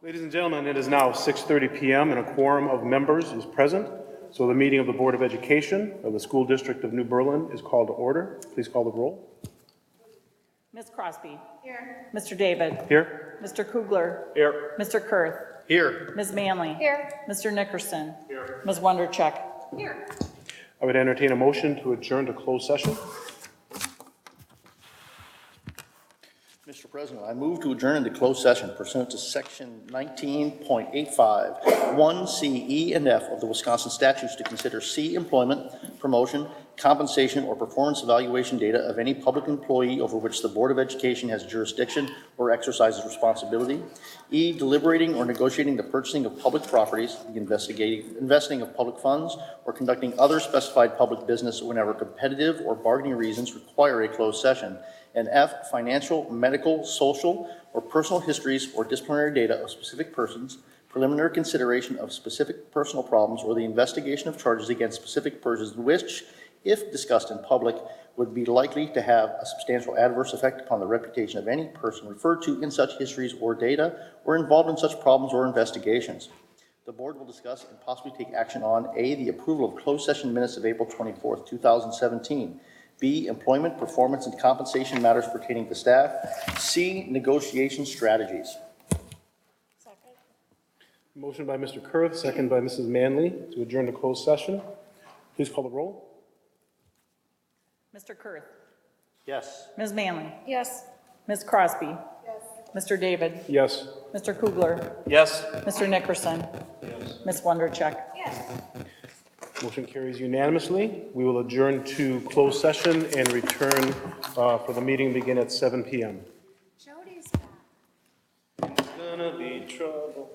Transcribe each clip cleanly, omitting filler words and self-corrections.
Ladies and gentlemen, it is now 6:30 p.m. and a quorum of members is present. So the meeting of the Board of Education of the School District of New Berlin is called to order. Please call the roll. Ms. Crosby. Here. Mr. David. Here. Mr. Kugler. Here. Mr. Kurth. Here. Ms. Manley. Here. Mr. Nickerson. Here. Ms. Wondercheck. Here. I would entertain a motion to adjourn to closed session. Mr. President, I move to adjourn into closed session pursuant to Section 19.85, 1C, E, and F of the Wisconsin statutes to consider C, employment, promotion, compensation, or performance evaluation data of any public employee over which the Board of Education has jurisdiction or exercises responsibility. E, deliberating or negotiating the purchasing of public properties, the investing of public funds, or conducting other specified public business whenever competitive or bargaining reasons require a closed session. And F, financial, medical, social, or personal histories or disciplinary data of specific persons, preliminary consideration of specific personal problems, or the investigation of charges against specific persons which, if discussed in public, would be likely to have a substantial adverse effect upon the reputation of any person referred to in such histories or data, or involved in such problems or investigations. The board will discuss and possibly take action on A, the approval of closed session minutes of April 24th, 2017. B, employment, performance, and compensation matters pertaining to staff. C, negotiation strategies. Second. Motion by Mr. Kurth, second by Mrs. Manley to adjourn to closed session. Please call the roll. Mr. Kurth. Yes. Ms. Manley. Yes. Ms. Crosby. Yes. Mr. David. Yes. Mr. Kugler. Yes. Mr. Nickerson. Yes. Ms. Wondercheck. Yes. Motion carries unanimously. We will adjourn to closed session and return for the meeting to begin at 7 p.m. Jody's back. It's gonna be trouble.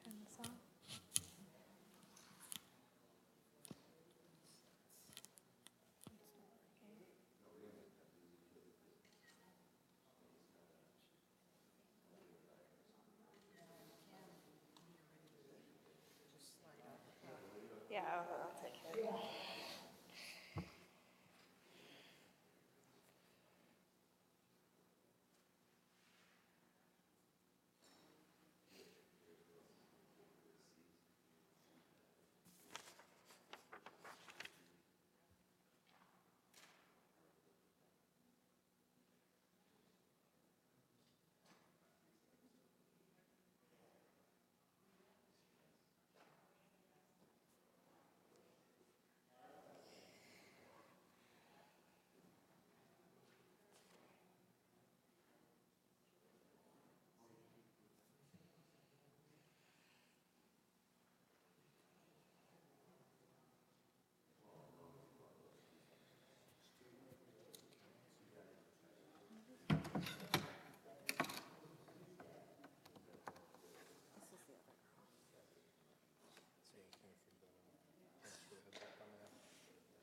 turn this off. Yeah, I'll take care of it.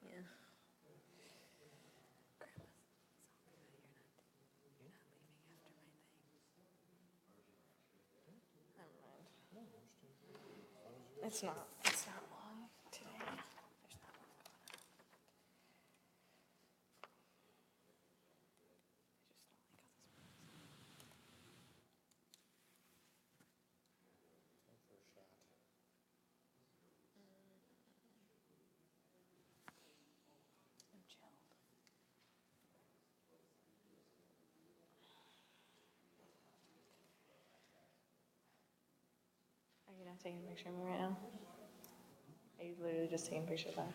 Yeah. Never mind. It's not long today. There's not long. I just don't like how this works. I'm chilled. Are you not taking a picture of me right now? Are you literally just taking a picture of that?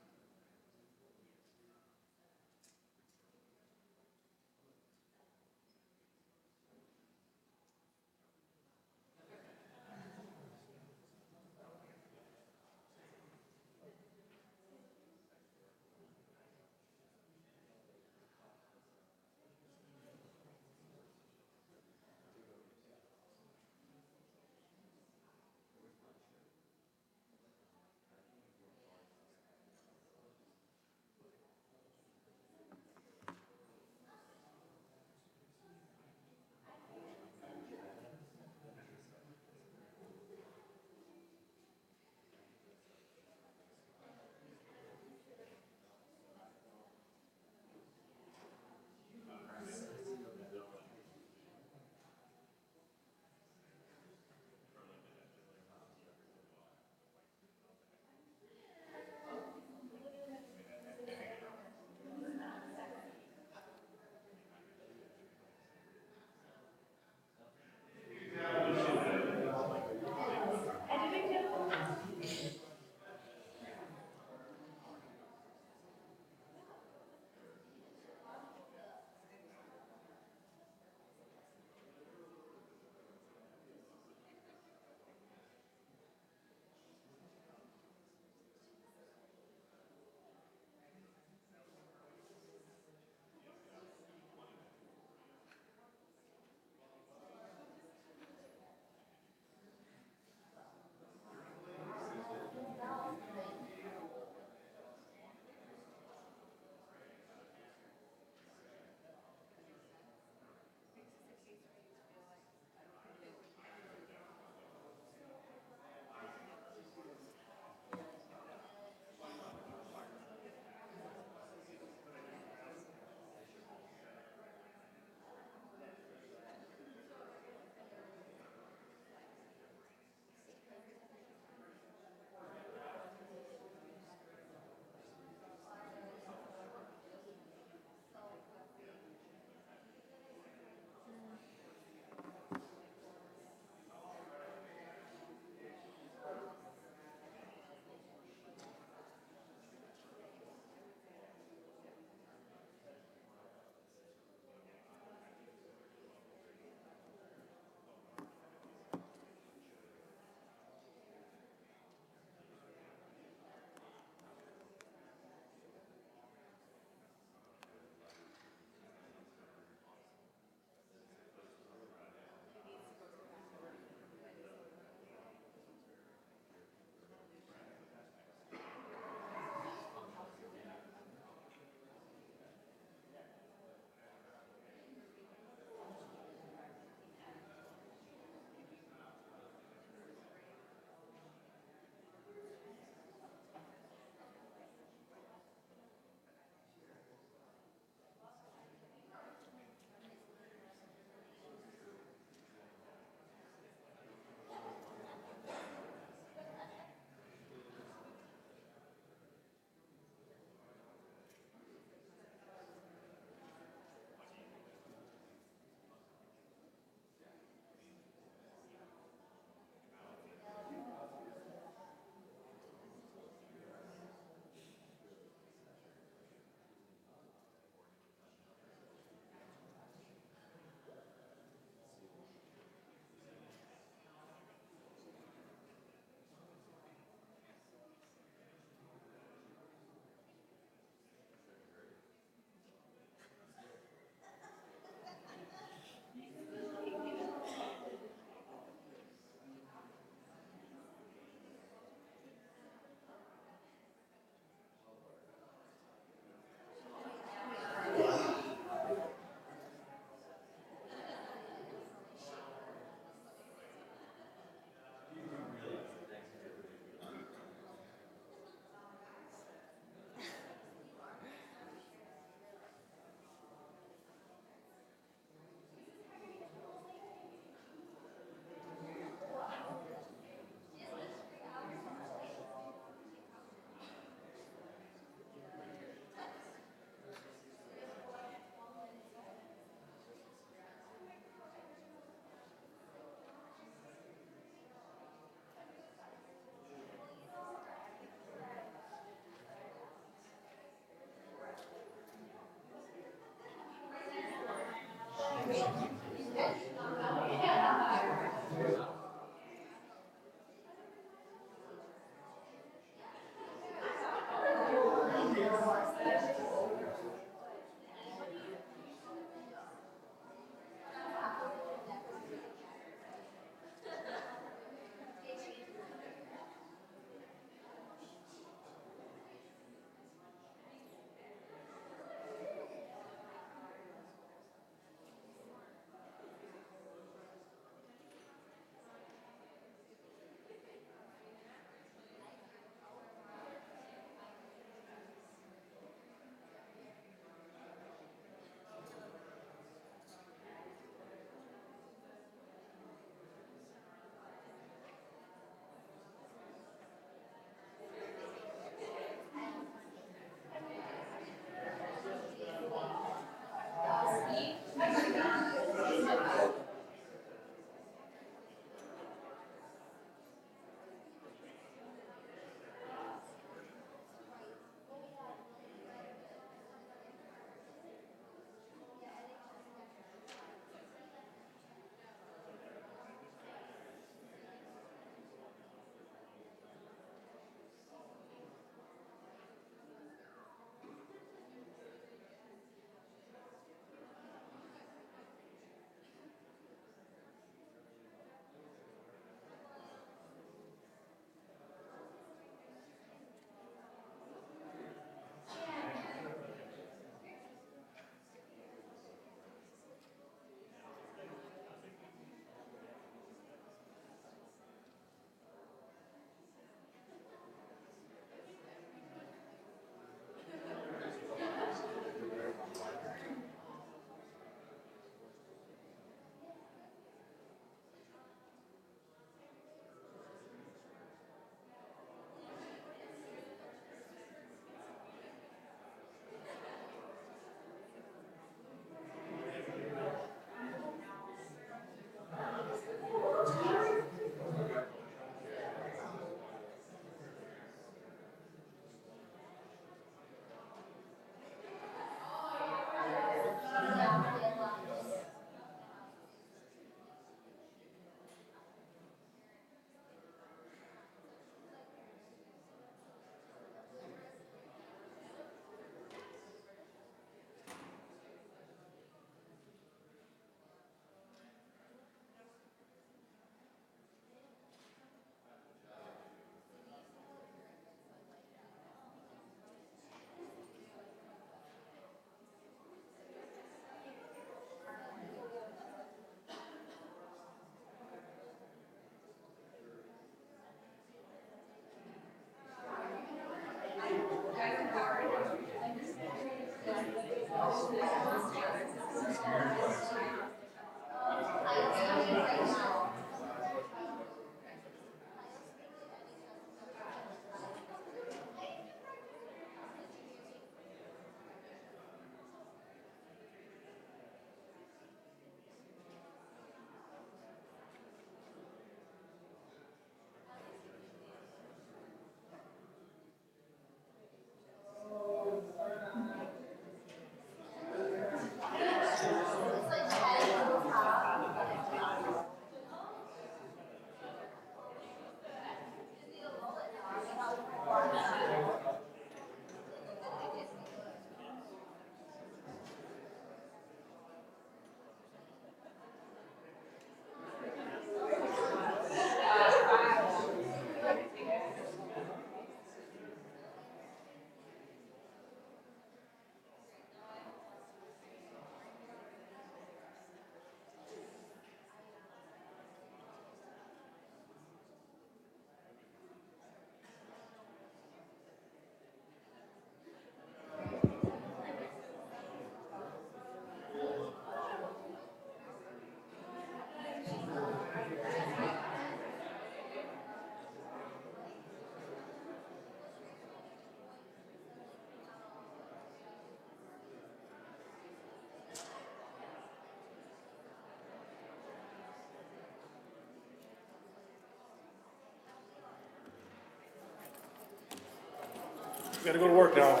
Gotta go to work now.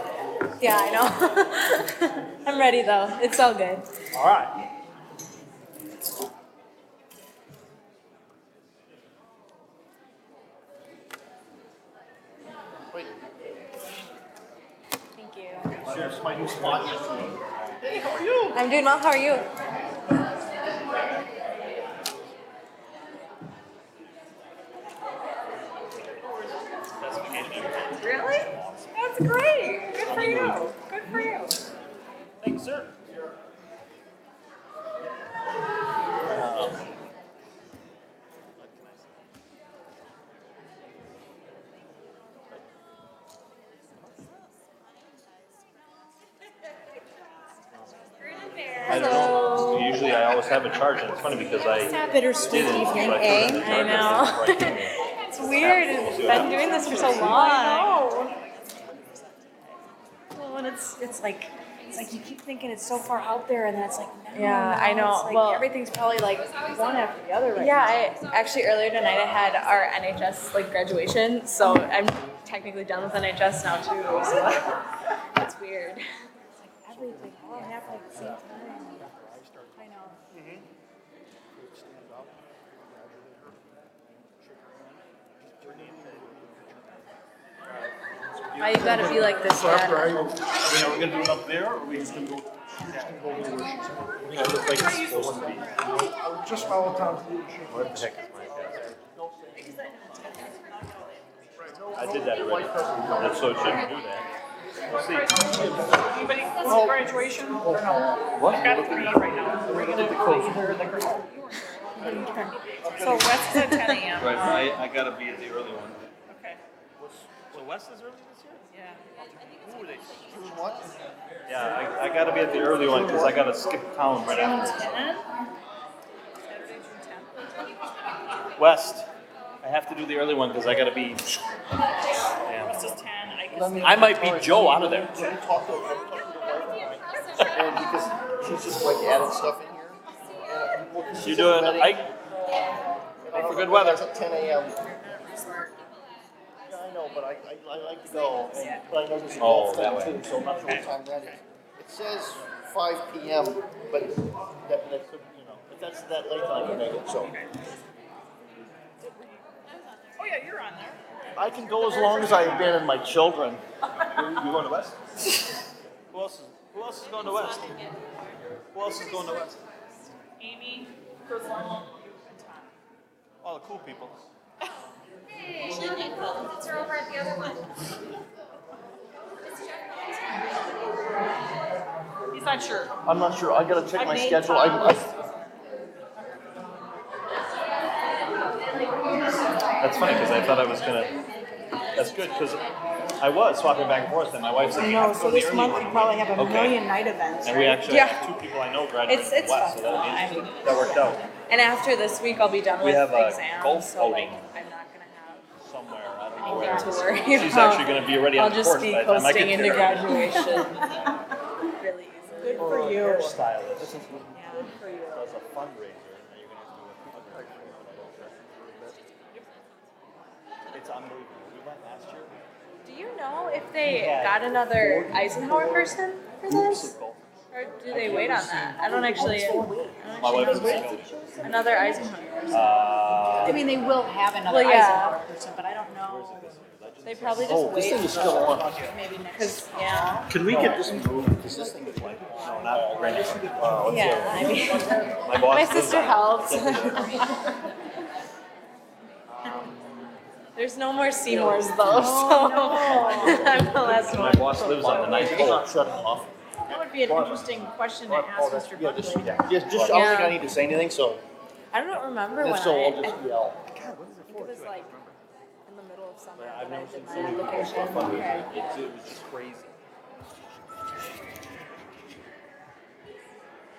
Yeah, I know. I'm ready though. It's all good. All right. Wait, Thank you. Sheriff's my new spot. I'm doing well. How are you? Really? That's great. Good for you. Good for you. Thanks, sir. I don't know. Usually I always have a charge, and it's funny because I Bittersweet didn't. evening, but I eh? couldn't I charge it know. right then. It's weird. It's been doing this for so long. Well, and it's like you keep thinking it's so far out there, and then it's like, no, Yeah, I know. It's like Well- everything's probably like one after the other right Yeah, now. I actually earlier tonight I had our NHS like graduation, so I'm technically done with NHS now too. So it's weird. It's like everything all happening at the same time. I know. Why you gotta be like this, Dad? Are we gonna do it up there, or are we just gonna go? Yeah, it looks like it's supposed to be. Just follow Tom's leadership. What the heck is my password? I did that already. That's so it shouldn't do that. We'll see. Anybody else graduation? Or no? What? I've got 3 right now. We're gonna do either the girl. So West is at 10 a.m. Right, I gotta be at the early one. Okay. So West is early this year? Yeah. Who are they? What? Yeah, I gotta be at the early one because I gotta skip town right after. 10? Saturday, June 10th. West. I have to do the early one because I gotta be. West Damn. is 10. I guess. I might beat Joe out of there. Let me talk to the wife, and because she's just like added stuff in here. And, well, 'cause You she's doing at the a wedding, hike? For good weather. It's at 10 a.m. Yeah, I know, but I like to go. But I know there's a Oh, golf that thing way. too, so I'm not sure what time that is. It says 5 p.m., but that could, you know, if that's that late, I can make it, so. Oh yeah, you're on there. I can go as long as I abandon my children. You going to West? Who else is going to West? Who else is going to West? Amy, Crystal, you, and Tom. All the cool people. Hey, it's over at the other one. He's not sure. I'm not sure, I gotta check I my made schedule. Tom That's funny because I thought I was gonna. That's good because I was swapping back and forth, and my wife said, I "You know, have to so go to the this early month one." we probably have a Okay. million night events, And we right? actually Yeah. have 2 people I know graduating It's from West, fun. so that'll be I interesting. mean, That worked out And after this week, I'll be done We with have a exams, golf so like outing. I'm not gonna have somewhere. I don't know anything to where. worry She's about. actually going to be already on I'll the just course be by the time I coasting get into there. graduation really easily. Good for you. Hairstylist Yeah. does a fundraiser. Now you're going to do a fundraiser. It's unbelievable. We went last year. Do you know if they got another Eisenhower person for this? Or do they wait on that? I don't actually. My wife is Another Eisenhower person. I mean, they will have another Well, yeah. Eisenhower person, but I don't know. They probably just Oh, this wait. thing is still on. Maybe next. Because, yeah. Can we get this moved? Because this thing is like, no, not Randy. What's the Yeah, other I one? mean, My boss my lives sister on it. helped. There's no more Seymours though, so I'm the last My one. boss lives on the ninth hole. shut it off. That would be an interesting question to ask Mr. Yeah, just, Buckley. I don't think I need to say anything, so I don't remember when if so, I'll I just yell. think it was like in the middle of summer I've that I never did seen my so many people application. for fundraising. Okay. It was just crazy.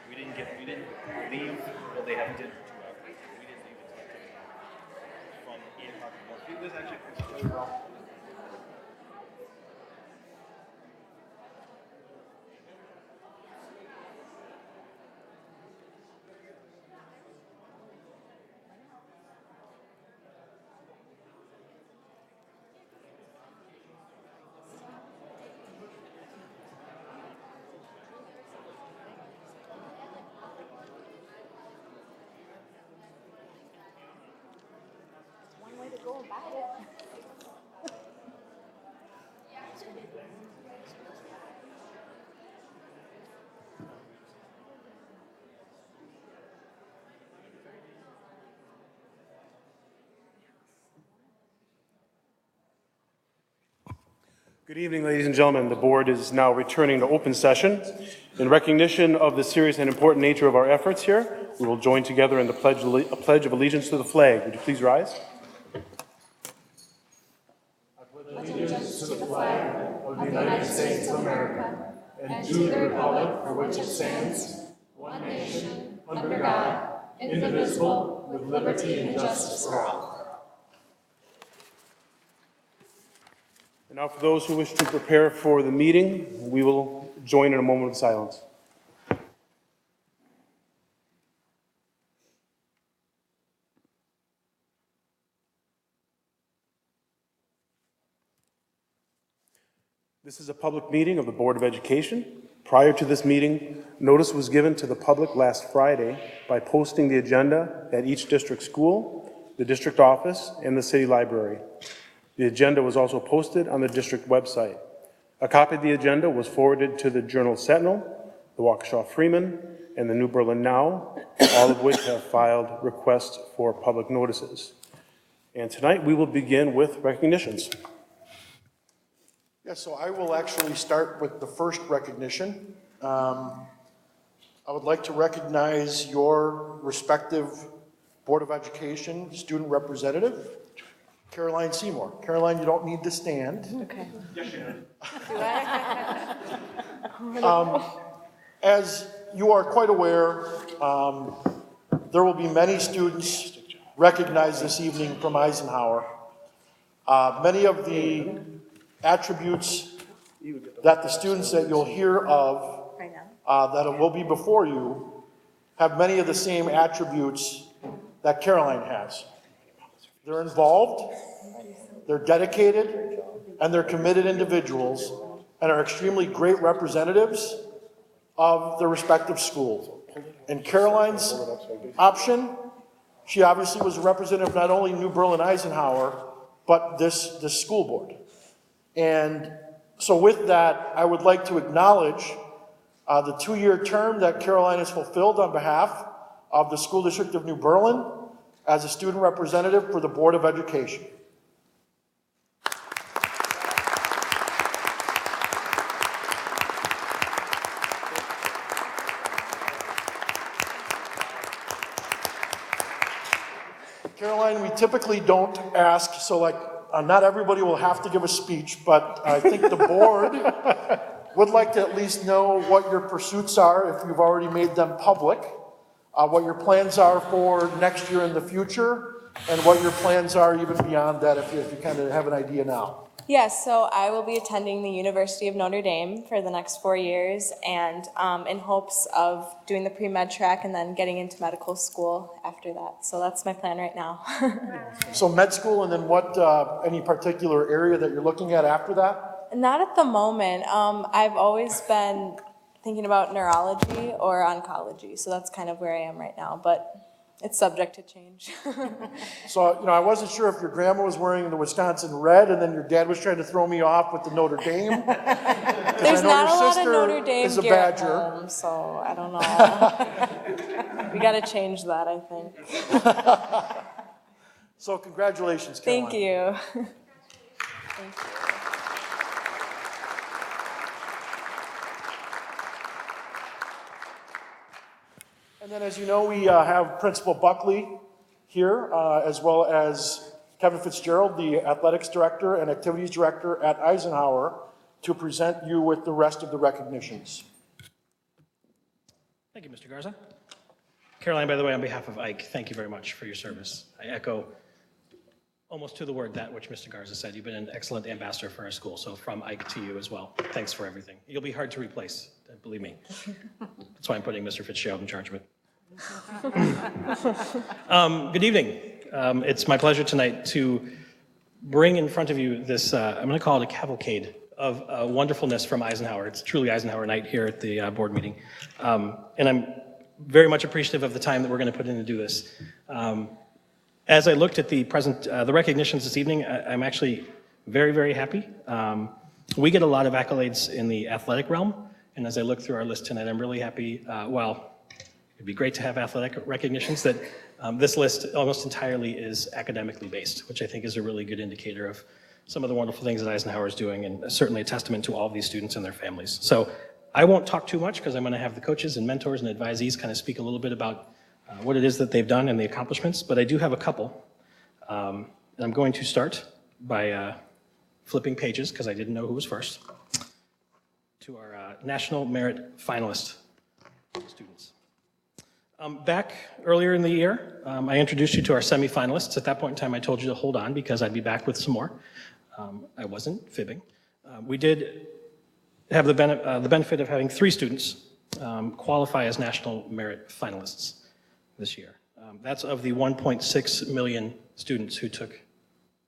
We didn't leave. Well, they have dinner 2 hours. We didn't leave until from 8 o'clock in the morning. It was actually pretty well. Good evening, ladies and gentlemen. The board is now returning to open session. In recognition of the serious and important nature of our efforts here, we will join together in the pledge of allegiance to the flag. Would you please rise? And now for those who wish to prepare for the meeting, we will join in a moment of silence. This is a public meeting of the Board of Education. Prior to this meeting, notice was given to the public last Friday by posting the agenda at each district school, the district office, and the city library. The agenda was also posted on the district website. A copy of the agenda was forwarded to the Journal-Sentinel, the Waukesha Freeman, and the New Berlin Now, all of which have filed requests for public notices. And tonight we will begin with recognitions. Yeah, so I will actually start with the first recognition. I would like to recognize your respective Board of Education student representative, Caroline Seymour. Caroline, you don't need to stand. Okay. As you are quite aware, there will be many students recognized this evening from Eisenhower. Many of the attributes that the students that you'll hear of that will be before you have many of the same attributes that Caroline has. They're involved, they're dedicated, and they're committed individuals and are extremely great representatives of their respective schools. In Caroline's option, she obviously was a representative of not only New Berlin Eisenhower, but this school board. And so with that, I would like to acknowledge the 2-year term that Caroline has fulfilled on behalf of the School District of New Berlin as a student representative for the Board of Education. Caroline, we typically don't ask, so not everybody will have to give a speech, but I think the board would like to at least know what your pursuits are, if you've already made them public, what your plans are for next year in the future, and what your plans are even beyond that, if you kind of have an idea now. Yes, so I will be attending the University of Notre Dame for the next 4 years, and in hopes of doing the pre-med track and then getting into medical school after that. So that's my plan right now. So med school, and then what, any particular area that you're looking at after that? Not at the moment. I've always been thinking about neurology or oncology, so that's kind of where I am right now, but it's subject to change. So, I wasn't sure if your grandma was wearing the Wisconsin red and then your dad was trying to throw me off with the Notre Dame. There's not a lot of Notre Dame is a gear at Badger. home, so I don't know. We got to change that, I think. So congratulations, Caroline. Thank you. Thank you. And then, as you know, we have Principal Buckley here, as well as Kevin Fitzgerald, the Athletics Director and Activities Director at Eisenhower, to present you with the rest of the recognitions. Thank you, Mr. Garza. Caroline, by the way, on behalf of Ike, thank you very much for your service. I echo almost to the word that which Mr. Garza said. You've been an excellent ambassador for our school, so from Ike to you as well. Thanks for everything. You'll be hard to replace, believe me. That's why I'm putting Mr. Fitzgerald in charge of it. Good evening. It's my pleasure tonight to bring in front of you this, I'm going to call it a cavalcade of wonderfulness from Eisenhower. It's truly Eisenhower night here at the board meeting. And I'm very much appreciative of the time that we're going to put in to do this. As I looked at the the recognitions this evening, I'm actually very, very happy. We get a lot of accolades in the athletic realm, and as I look through our list tonight, I'm really happy. It'd be great to have athletic recognitions, that this list almost entirely is academically based, which I think is a really good indicator of some of the wonderful things that Eisenhower is doing, and certainly a testament to all of these students and their families. So I won't talk too much because I'm going to have the coaches and mentors and advisees kind of speak a little bit about what it is that they've done and the accomplishments, but I do have a couple. And I'm going to start by flipping pages, because I didn't know who was first, to our National Merit Finalist students. Back earlier in the year, I introduced you to our semifinalists. At that point in time, I told you to hold on because I'd be back with some more. I wasn't fibbing. We did have the benefit of having 3 students qualify as National Merit Finalists this year. That's of the 1.6 million students who took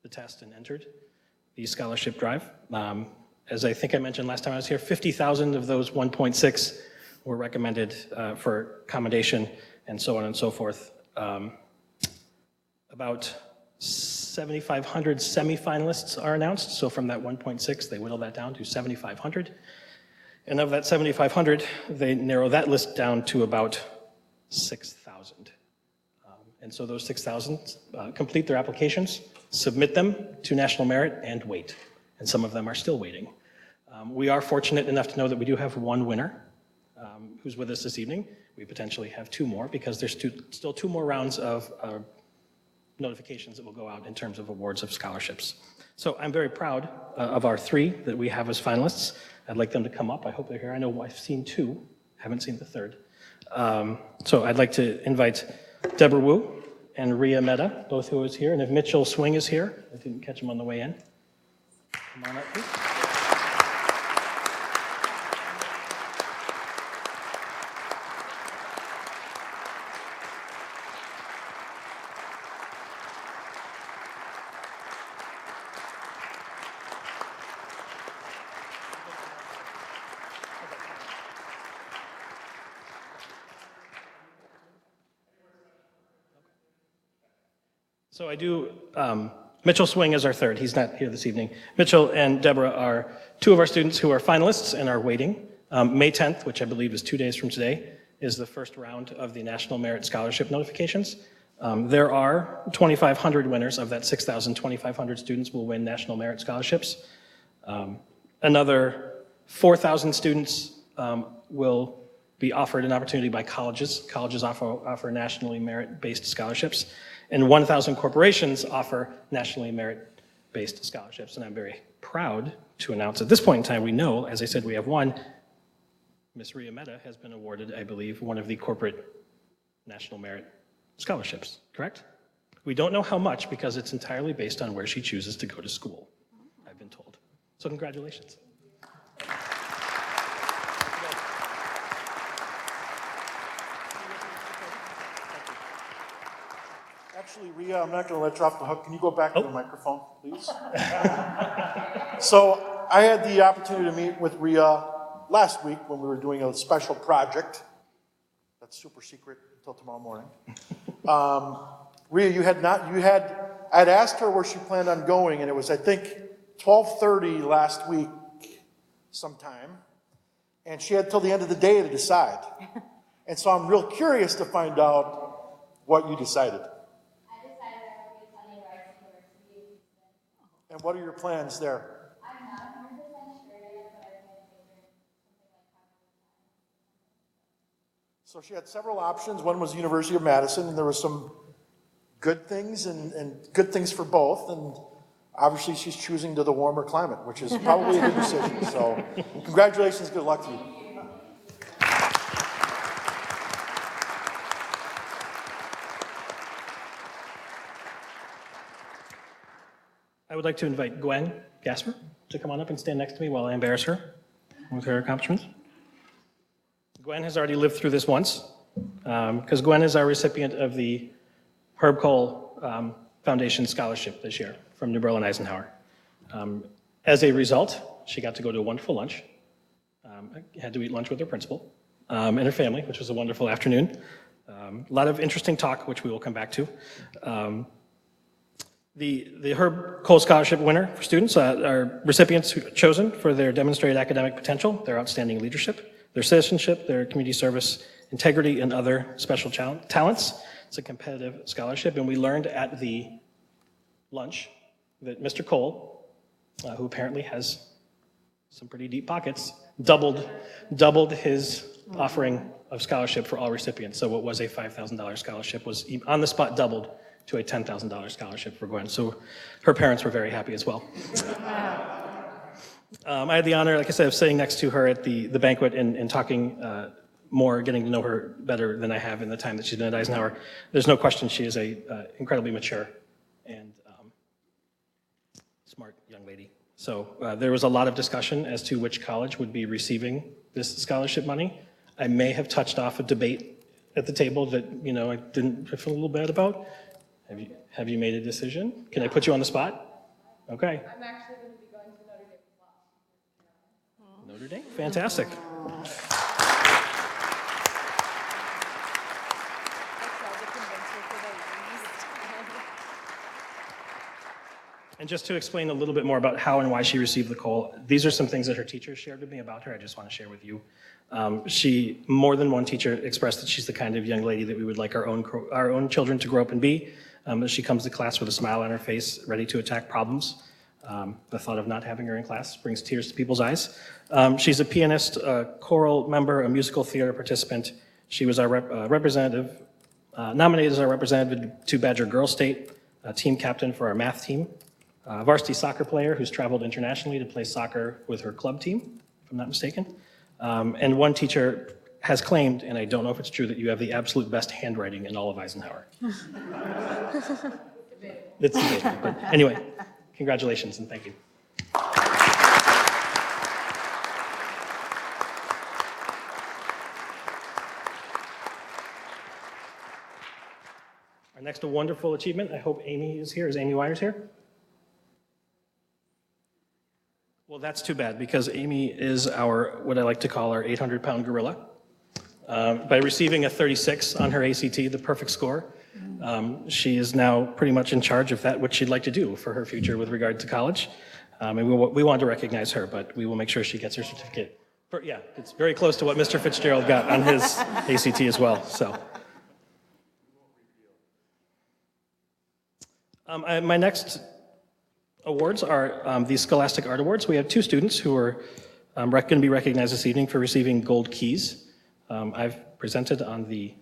the test and entered the scholarship drive. As I think I mentioned last time I was here, 50,000 of those 1.6 were recommended for accommodation and so on and so forth. About 7,500 semifinalists are announced. So from that 1.6, they whittle that down to 7,500. And of that 7,500, they narrow that list down to about 6,000. And so those 6,000 complete their applications, submit them to National Merit, and wait. And some of them are still waiting. We are fortunate enough to know that we do have one winner who's with us this evening. We potentially have 2 more because there's still 2 more rounds of notifications that will go out in terms of awards of scholarships. So I'm very proud of our 3 that we have as finalists. I'd like them to come up. I hope they're here. I know I've seen 2, haven't seen the 3rd. So I'd like to invite Deborah Wu and Ria Mehta, both who is here. And if Mitchell Swing is here, I didn't catch him on the way in. Come on up, please. So I do, Mitchell Swing is our 3rd. He's not here this evening. Mitchell and Deborah are 2 of our students who are finalists and are waiting. May 10th, which I believe is 2 days from today, is the first round of the National Merit Scholarship notifications. There are 2,500 winners of that 6,000. 2,500 students will win National Merit Scholarships. Another 4,000 students will be offered an opportunity by colleges. Colleges offer nationally merit-based scholarships. And 1,000 corporations offer nationally merit-based scholarships. And I'm very proud to announce at this point in time, we know, as I said, we have 1. Ms. Ria Mehta has been awarded, I believe, one of the corporate national merit scholarships, correct? We don't know how much because it's entirely based on where she chooses to go to school, I've been told. So congratulations. Actually, Ria, I'm not going to let you off the hook. Can you go back to the microphone, please? So I had the opportunity to meet with Ria last week when we were doing a special project. That's super secret until tomorrow morning. Ria, I'd asked her where she planned on going, and it was, I think, 12:30 last week sometime, and she had till the end of the day to decide. And so I'm real curious to find out what you decided. And what are your plans there? I'm not 100% sure yet, but I think something like So she had several options. One was the University of Madison, and there were some good things and good things for both. And obviously she's choosing to the warmer climate, which is probably a good decision. So congratulations, good luck to you. I would like to invite Gwen Gasper to come on up and stand next to me while I embarrass her with her accomplishments. Gwen has already lived through this once, because Gwen is our recipient of the Herb Kohl Foundation Scholarship this year from New Berlin Eisenhower. As a result, she got to go to a wonderful lunch, had to eat lunch with her principal and her family, which was a wonderful afternoon. A lot of interesting talk, which we will come back to. The Herb Cole Scholarship winner for students are recipients who chosen for their demonstrated academic potential, their outstanding leadership, their citizenship, their community service, integrity, and other special talents. It's a competitive scholarship, and we learned at the lunch that Mr. Cole, who apparently has some pretty deep pockets, doubled his offering of scholarship for all recipients. So what was a $5,000 scholarship was on the spot doubled to a $10,000 scholarship for Gwen. So her parents were very happy as well. I had the honor, like I said, of sitting next to her at the banquet and talking more, getting to know her better than I have in the time that she's been at Eisenhower. There's no question she is a incredibly mature and smart young lady. So there was a lot of discussion as to which college would be receiving this scholarship money. I may have touched off a debate at the table that, you know, I feel a little bad about. Have you made a decision? Can I put you on the spot? Okay. I'm actually going to be going to Notre Dame. Notre Dame, fantastic. And just to explain a little bit more about how and why she received the Cole, these are some things that her teachers shared with me about her. I just want to share with you. More than one teacher expressed that she's the kind of young lady that we would like our own children to grow up and be. She comes to class with a smile on her face, ready to attack problems. The thought of not having her in class brings tears to people's eyes. She's a pianist, a choral member, a musical theater participant. She was our nominated as our representative to Badger Girls State, team captain for our math team, a varsity soccer player who's traveled internationally to play soccer with her club team, if I'm not mistaken. And one teacher has claimed, and I don't know if it's true, that you have the absolute best handwriting in all of Eisenhower. It's debatable, but anyway, congratulations and thank you. Our next wonderful achievement, I hope Amy is here. Is Amy Wires here? Well, that's too bad because Amy is what I like to call our 800-pound gorilla. By receiving a 36 on her ACT, the perfect score, she is now pretty much in charge of that, what she'd like to do for her future with regard to college. And we want to recognize her, but we will make sure she gets her certificate. Yeah, it's very close to what Mr. Fitzgerald got on his ACT as well. So, my next awards are the Scholastic Art Awards. We have two students who are going to be recognized this evening for receiving gold keys. I've presented on the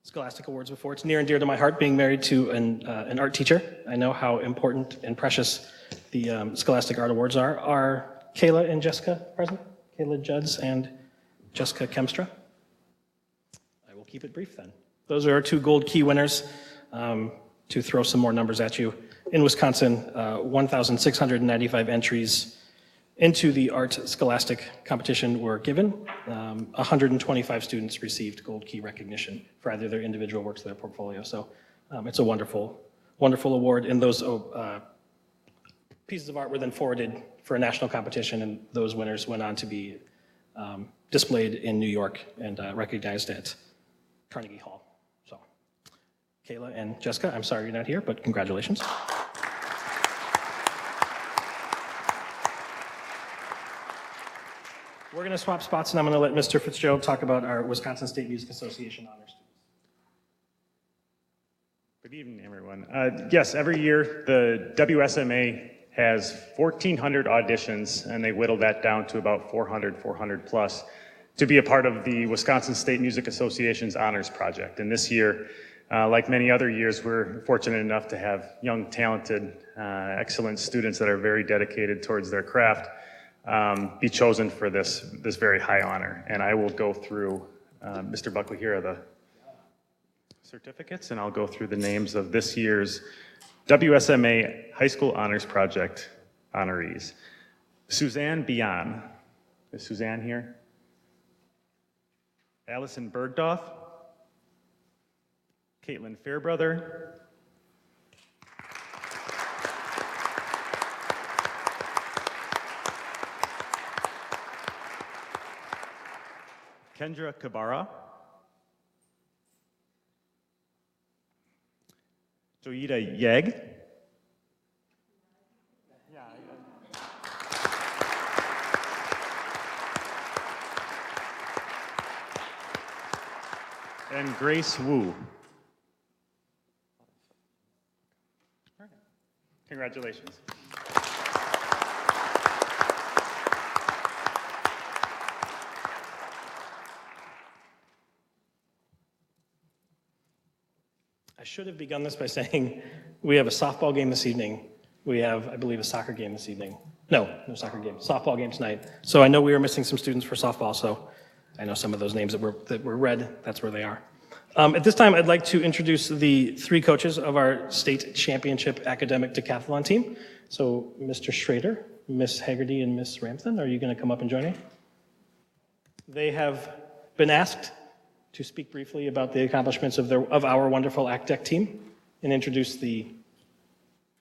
Scholastic Awards before. It's near and dear to my heart being married to an art teacher. I know how important and precious the Scholastic Art Awards are. Are Kayla and Jessica present? Kayla Judds and Jessica Kemstra? I will keep it brief then. Those are our two gold key winners. To throw some more numbers at you. In Wisconsin, 1,695 entries into the art scholastic competition were given. 125 students received gold key recognition for either their individual works or their portfolio. So it's a wonderful, wonderful award. And those pieces of art were then forwarded for a national competition, and those winners went on to be displayed in New York and recognized at Carnegie Hall. So, Kayla and Jessica, I'm sorry you're not here, but congratulations. We're going to swap spots, and I'm going to let Mr. Fitzgerald talk about our Wisconsin State Music Association honors. Good evening, everyone. Yes, every year the WSMA has 1,400 auditions, and they whittle that down to about 400 plus, to be a part of the Wisconsin State Music Association's Honors Project. And this year, like many other years, we're fortunate enough to have young, talented, excellent students that are very dedicated towards their craft be chosen for this very high honor. And I will go through, Mr. Buckley, here are the certificates, and I'll go through the names of this year's WSMA High School Honors Project honorees. Suzanne Bian. Is Suzanne here? Allison Bergdorf. Caitlin Fairbrother. Kendra Kabara. Joyita Yeg. And Grace Wu. Congratulations. I should have begun this by saying we have a softball game this evening. We have, I believe, a soccer game this evening. No soccer game, softball game tonight. So I know we are missing some students for softball, so I know some of those names that were read, that's where they are. At this time, I'd like to introduce the 3 coaches of our state championship academic decathlon team. So Mr. Schrader, Miss Haggerty, and Miss Ramsden, are you going to come up and join me? They have been asked to speak briefly about the accomplishments of our wonderful ACDEC team and introduce the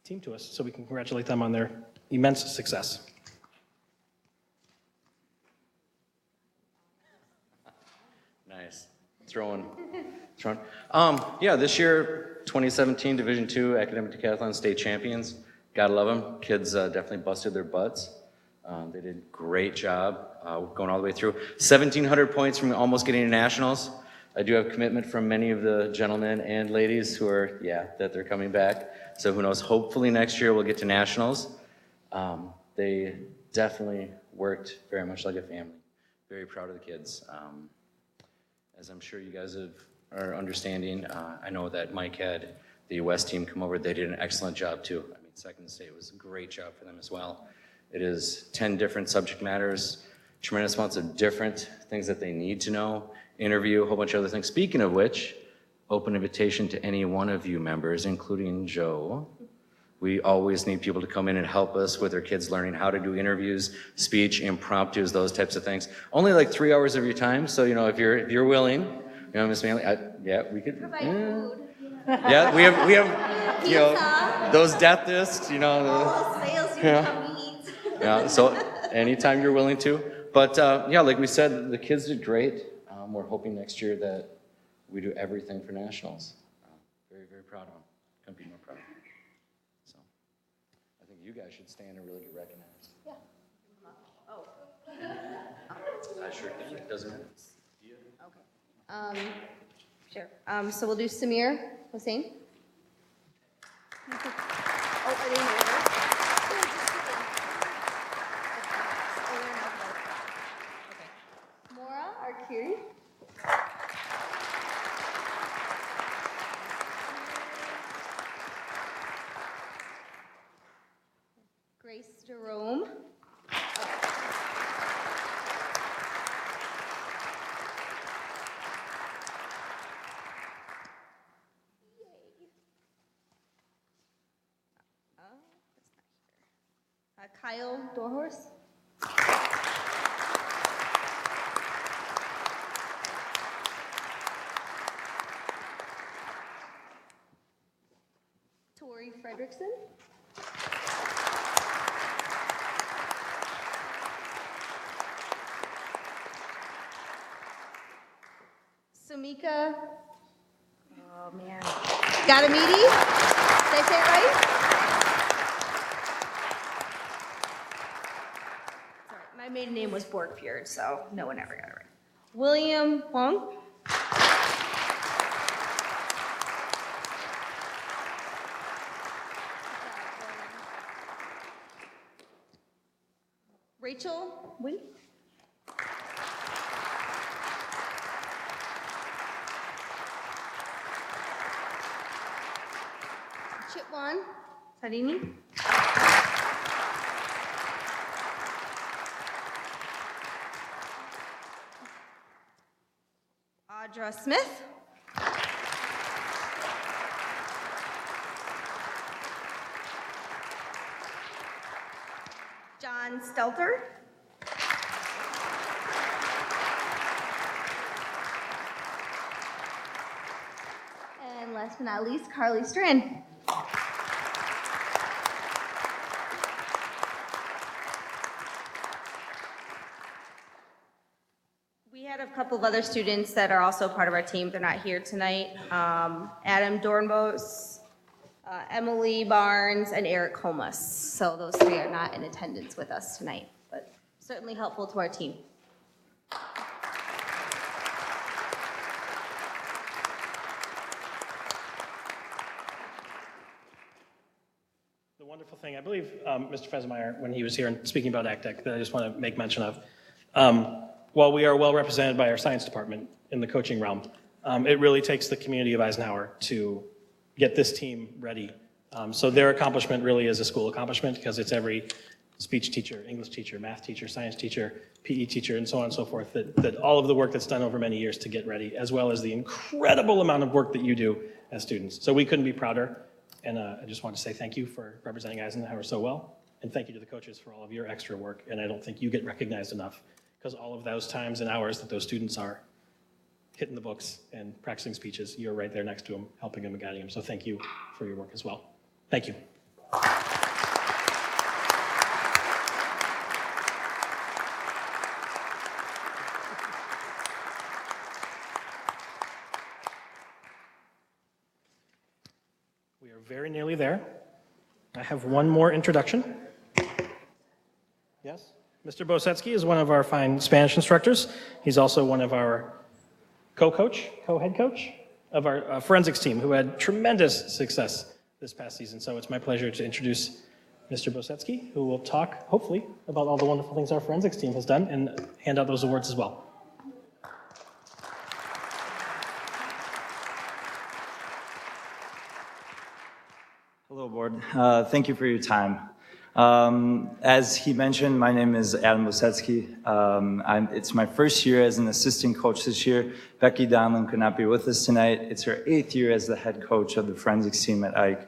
team to us so we can congratulate them on their immense success. Nice. Throwing. Yeah, this year, 2017 Division II Academic Decathlon State Champions. Gotta love them. Kids definitely busted their butts. They did a great job going all the way through. 1,700 points from almost getting to nationals. I do have commitment from many of the gentlemen and ladies who are, that they're coming back. So who knows, hopefully next year we'll get to nationals. They definitely worked very much like a family. Very proud of the kids. As I'm sure you guys are understanding, I know that Mike had the West team come over. They did an excellent job too. I mean, Second State was a great job for them as well. It is 10 different subject matters, tremendous amounts of different things that they need to know, interview, a whole bunch of other things. Speaking of which, open invitation to any one of you members, including Joe. We always need people to come in and help us with our kids learning how to do interviews, speech, impromptus, those types of things. Only like 3 hours of your time, so if you're willing, Miss Manley, we could. Provide food. Yeah, we have those death discs, Yeah, so anytime you're willing to. But like we said, the kids did great. We're hoping next year that we do everything for nationals. Very, very proud of them. Couldn't be more proud. So I think you guys should stand and really get recognized. Yeah. Oh. I sure can. It doesn't matter. Okay. Sure. So we'll do Samir Hossein. Oh, are they in order? Okay. Mora Arkiri. Grace Jerome. Kyle Dorhorst. Tori Fredrickson. Samika. Oh man. Gatamidi. Did I say it right? My maiden name was Borgfjord, so no one ever got it right. William Huang. Rachel Win. Chitwan Sadini. Audra Smith. John Stelter. And last but not least, Carly Strand. We had a couple of other students that are also part of our team. They're not here tonight. Adam Dornbos, Emily Barnes, and Eric Holmes. So those 3 are not in attendance with us tonight, but certainly helpful to our team. thing, I believe Mr. Fesemeyer, when he was here and speaking about ACTEC, that I just want to make mention of. While we are well represented by our science department in the coaching realm, it really takes the community of Eisenhower to get this team ready. So their accomplishment really is a school accomplishment because it's every speech teacher, English teacher, math teacher, science teacher, PE teacher, and so on and so forth, that all of the work that's done over many years to get ready, as well as the incredible amount of work that you do as students. So we couldn't be prouder, and I just want to say thank you for representing Eisenhower so well, and thank you to the coaches for all of your extra work, and I don't think you get recognized enough, because all of those times and hours that those students are hitting the books and practicing speeches, you're right there next to them, helping them and guiding them. So thank you for your work as well. Thank you. We are very nearly there. I have one more introduction. Yes? Mr. Bosetsky is one of our fine Spanish instructors. He's also one of our co-head coach of our forensics team, who had tremendous success this past season. So it's my pleasure to introduce Mr. Bosetsky, who will talk, hopefully, about all the wonderful things our forensics team has done and hand out those awards as well. Hello, board. Thank you for your time. As he mentioned, my name is Adam Bosetsky. It's my first year as an assistant coach this year. Becky Donlin could not be with us tonight. It's her 8th year as the head coach of the forensics team at Ike.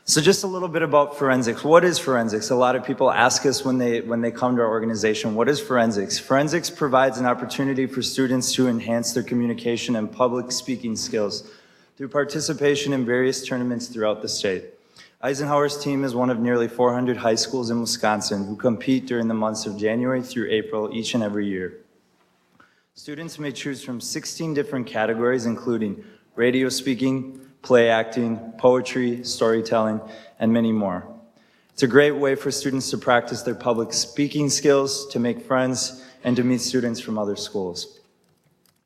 So just a little bit about forensics. What is forensics? A lot of people ask us when they come to our organization, what is forensics? Forensics provides an opportunity for students to enhance their communication and public speaking skills through participation in various tournaments throughout the state. Eisenhower's team is one of nearly 400 high schools in Wisconsin who compete during the months of January through April each and every year. Students may choose from 16 different categories, including radio speaking, play acting, poetry, storytelling, and many more. It's a great way for students to practice their public speaking skills, to make friends, and to meet students from other schools.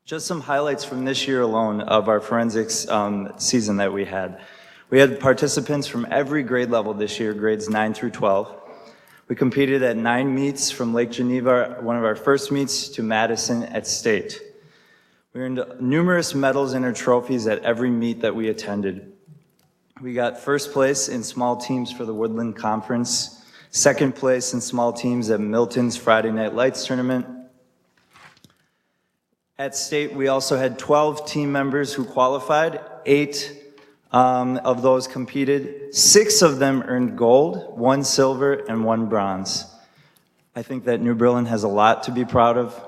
Just some highlights from this year alone of our forensics season that we had. We had participants from every grade level this year, grades 9 through 12. We competed at 9 meets from Lake Geneva, one of our first meets, to Madison at state. We earned numerous medals and trophies at every meet that we attended. We got first place in small teams for the Woodland Conference, second place in small teams at Milton's Friday Night Lights tournament. At state, we also had 12 team members who qualified, 8 of those competed. 6 of them earned gold, 1 silver, and 1 bronze. I think that New Berlin has a lot to be proud of.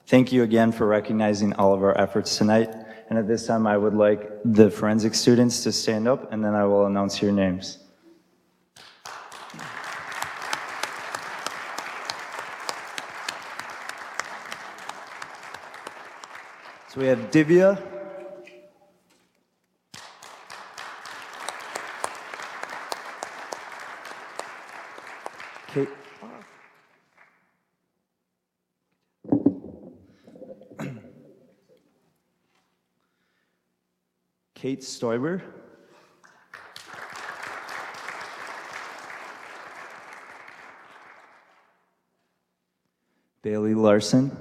Thank you again for recognizing all of our efforts tonight. And at this time, I would like the forensic students to stand up, and then I will announce your names. So we have Divya, Kate, Kate Stoiber, Bailey Larson,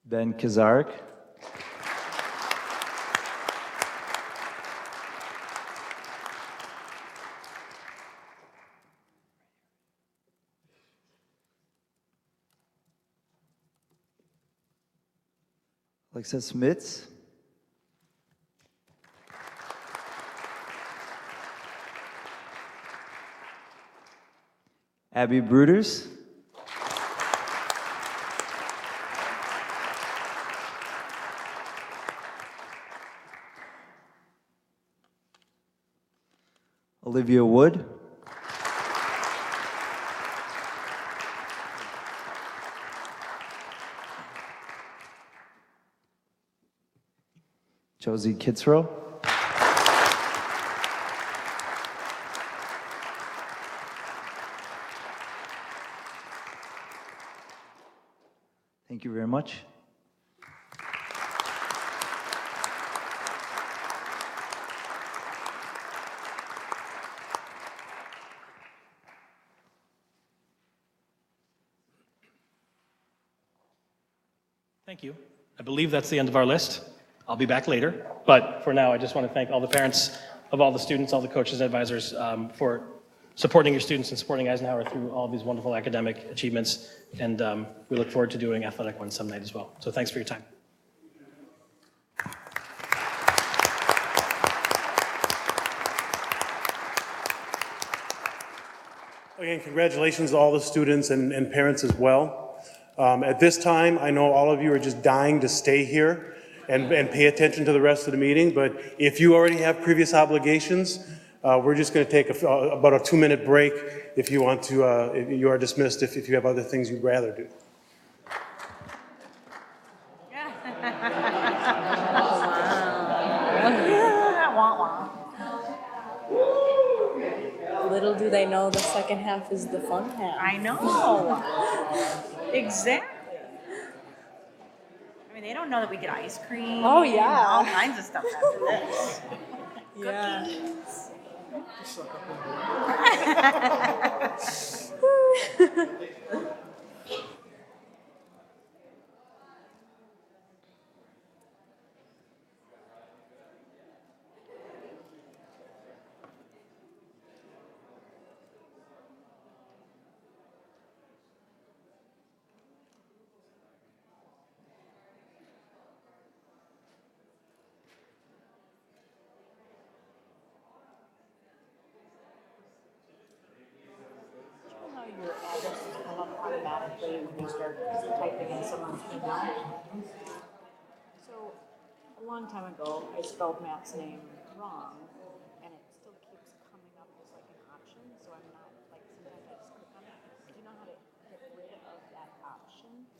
Ben Kazarik, Alexa Smits, Abby Bruders, Olivia Wood, Josie Kitzrow, Thank you very much. Thank you. I believe that's the end of our list. I'll be back later, but for now, I just want to thank all the parents of all the students, all the coaches and advisors for supporting your students and supporting Eisenhower through all of these wonderful academic achievements, and we look forward to doing Athletic One some night as well. So thanks for your time. Again, congratulations to all the students and parents as well. At this time, I know all of you are just dying to stay here and pay attention to the rest of the meeting, but if you already have previous obligations, we're just going to take about a 2-minute break if you want to, if you are dismissed if you have other things you'd rather do. Little do they know the second half is the fun half. I know. Exactly. I mean, they don't know that we get ice cream. Oh, yeah. And all kinds of stuff after this. Yeah. Your address will come up automatically when you start typing in someone's email. So, a long time ago, I spelled Matt's name wrong, and it still keeps coming up as like an option, so I'm not, like, sometimes I just click on it. Do you know how to get rid of that option?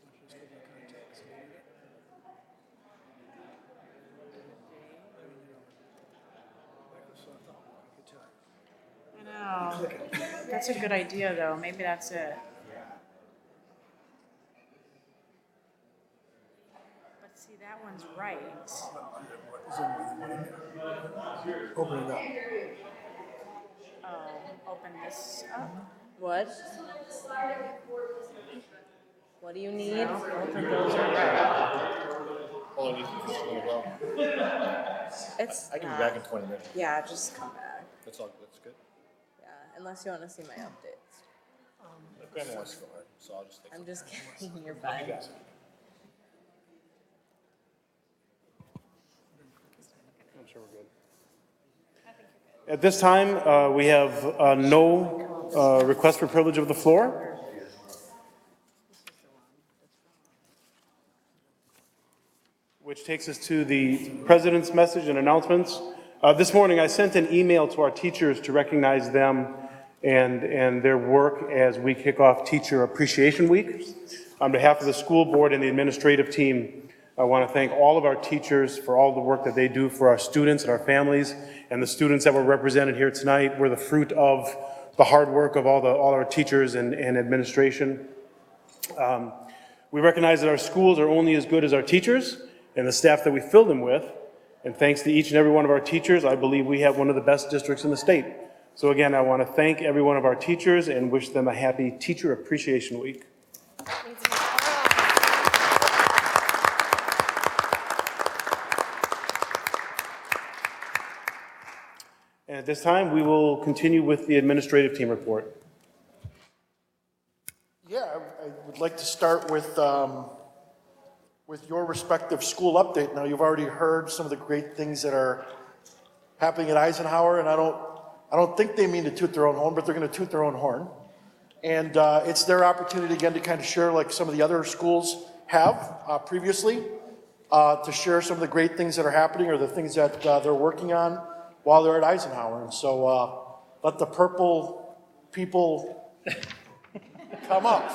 I know. That's a good idea, though. Maybe that's it. But see, that one's right. Open it up. Oh, open this up. What? What do you need? Both of those are right. All I need is just a little while. It's I can be back in 20 minutes. yeah, just come back. That's all, that's good. Yeah, unless you want to see my updates. Grandma wants to go hard, so I'll just take I'm just kidding. You're fine. You guys. I'm sure we're good. At this time, we have no request for privilege of the floor. Which takes us to the president's message and announcements. This morning, I sent an email to our teachers to recognize them and their work as we kick off Teacher Appreciation Week. On behalf of the school board and the administrative team, I want to thank all of our teachers for all the work that they do for our students and our families, and the students that were represented here tonight were the fruit of the hard work of all our teachers and administration. We recognize that our schools are only as good as our teachers and the staff that we fill them with. And thanks to each and every one of our teachers, I believe we have one of the best districts in the state. So again, I want to thank every one of our teachers and wish them a happy Teacher Appreciation Week. And at this time, we will continue with the administrative team report. Yeah, I would like to start with your respective school update. Now, you've already heard some of the great things that are happening at Eisenhower, and I don't think they mean to toot their own horn, but they're going to toot their own horn. And it's their opportunity again to kind of share, like some of the other schools have previously, to share some of the great things that are happening or the things that they're working on while they're at Eisenhower. And so let the purple people come up.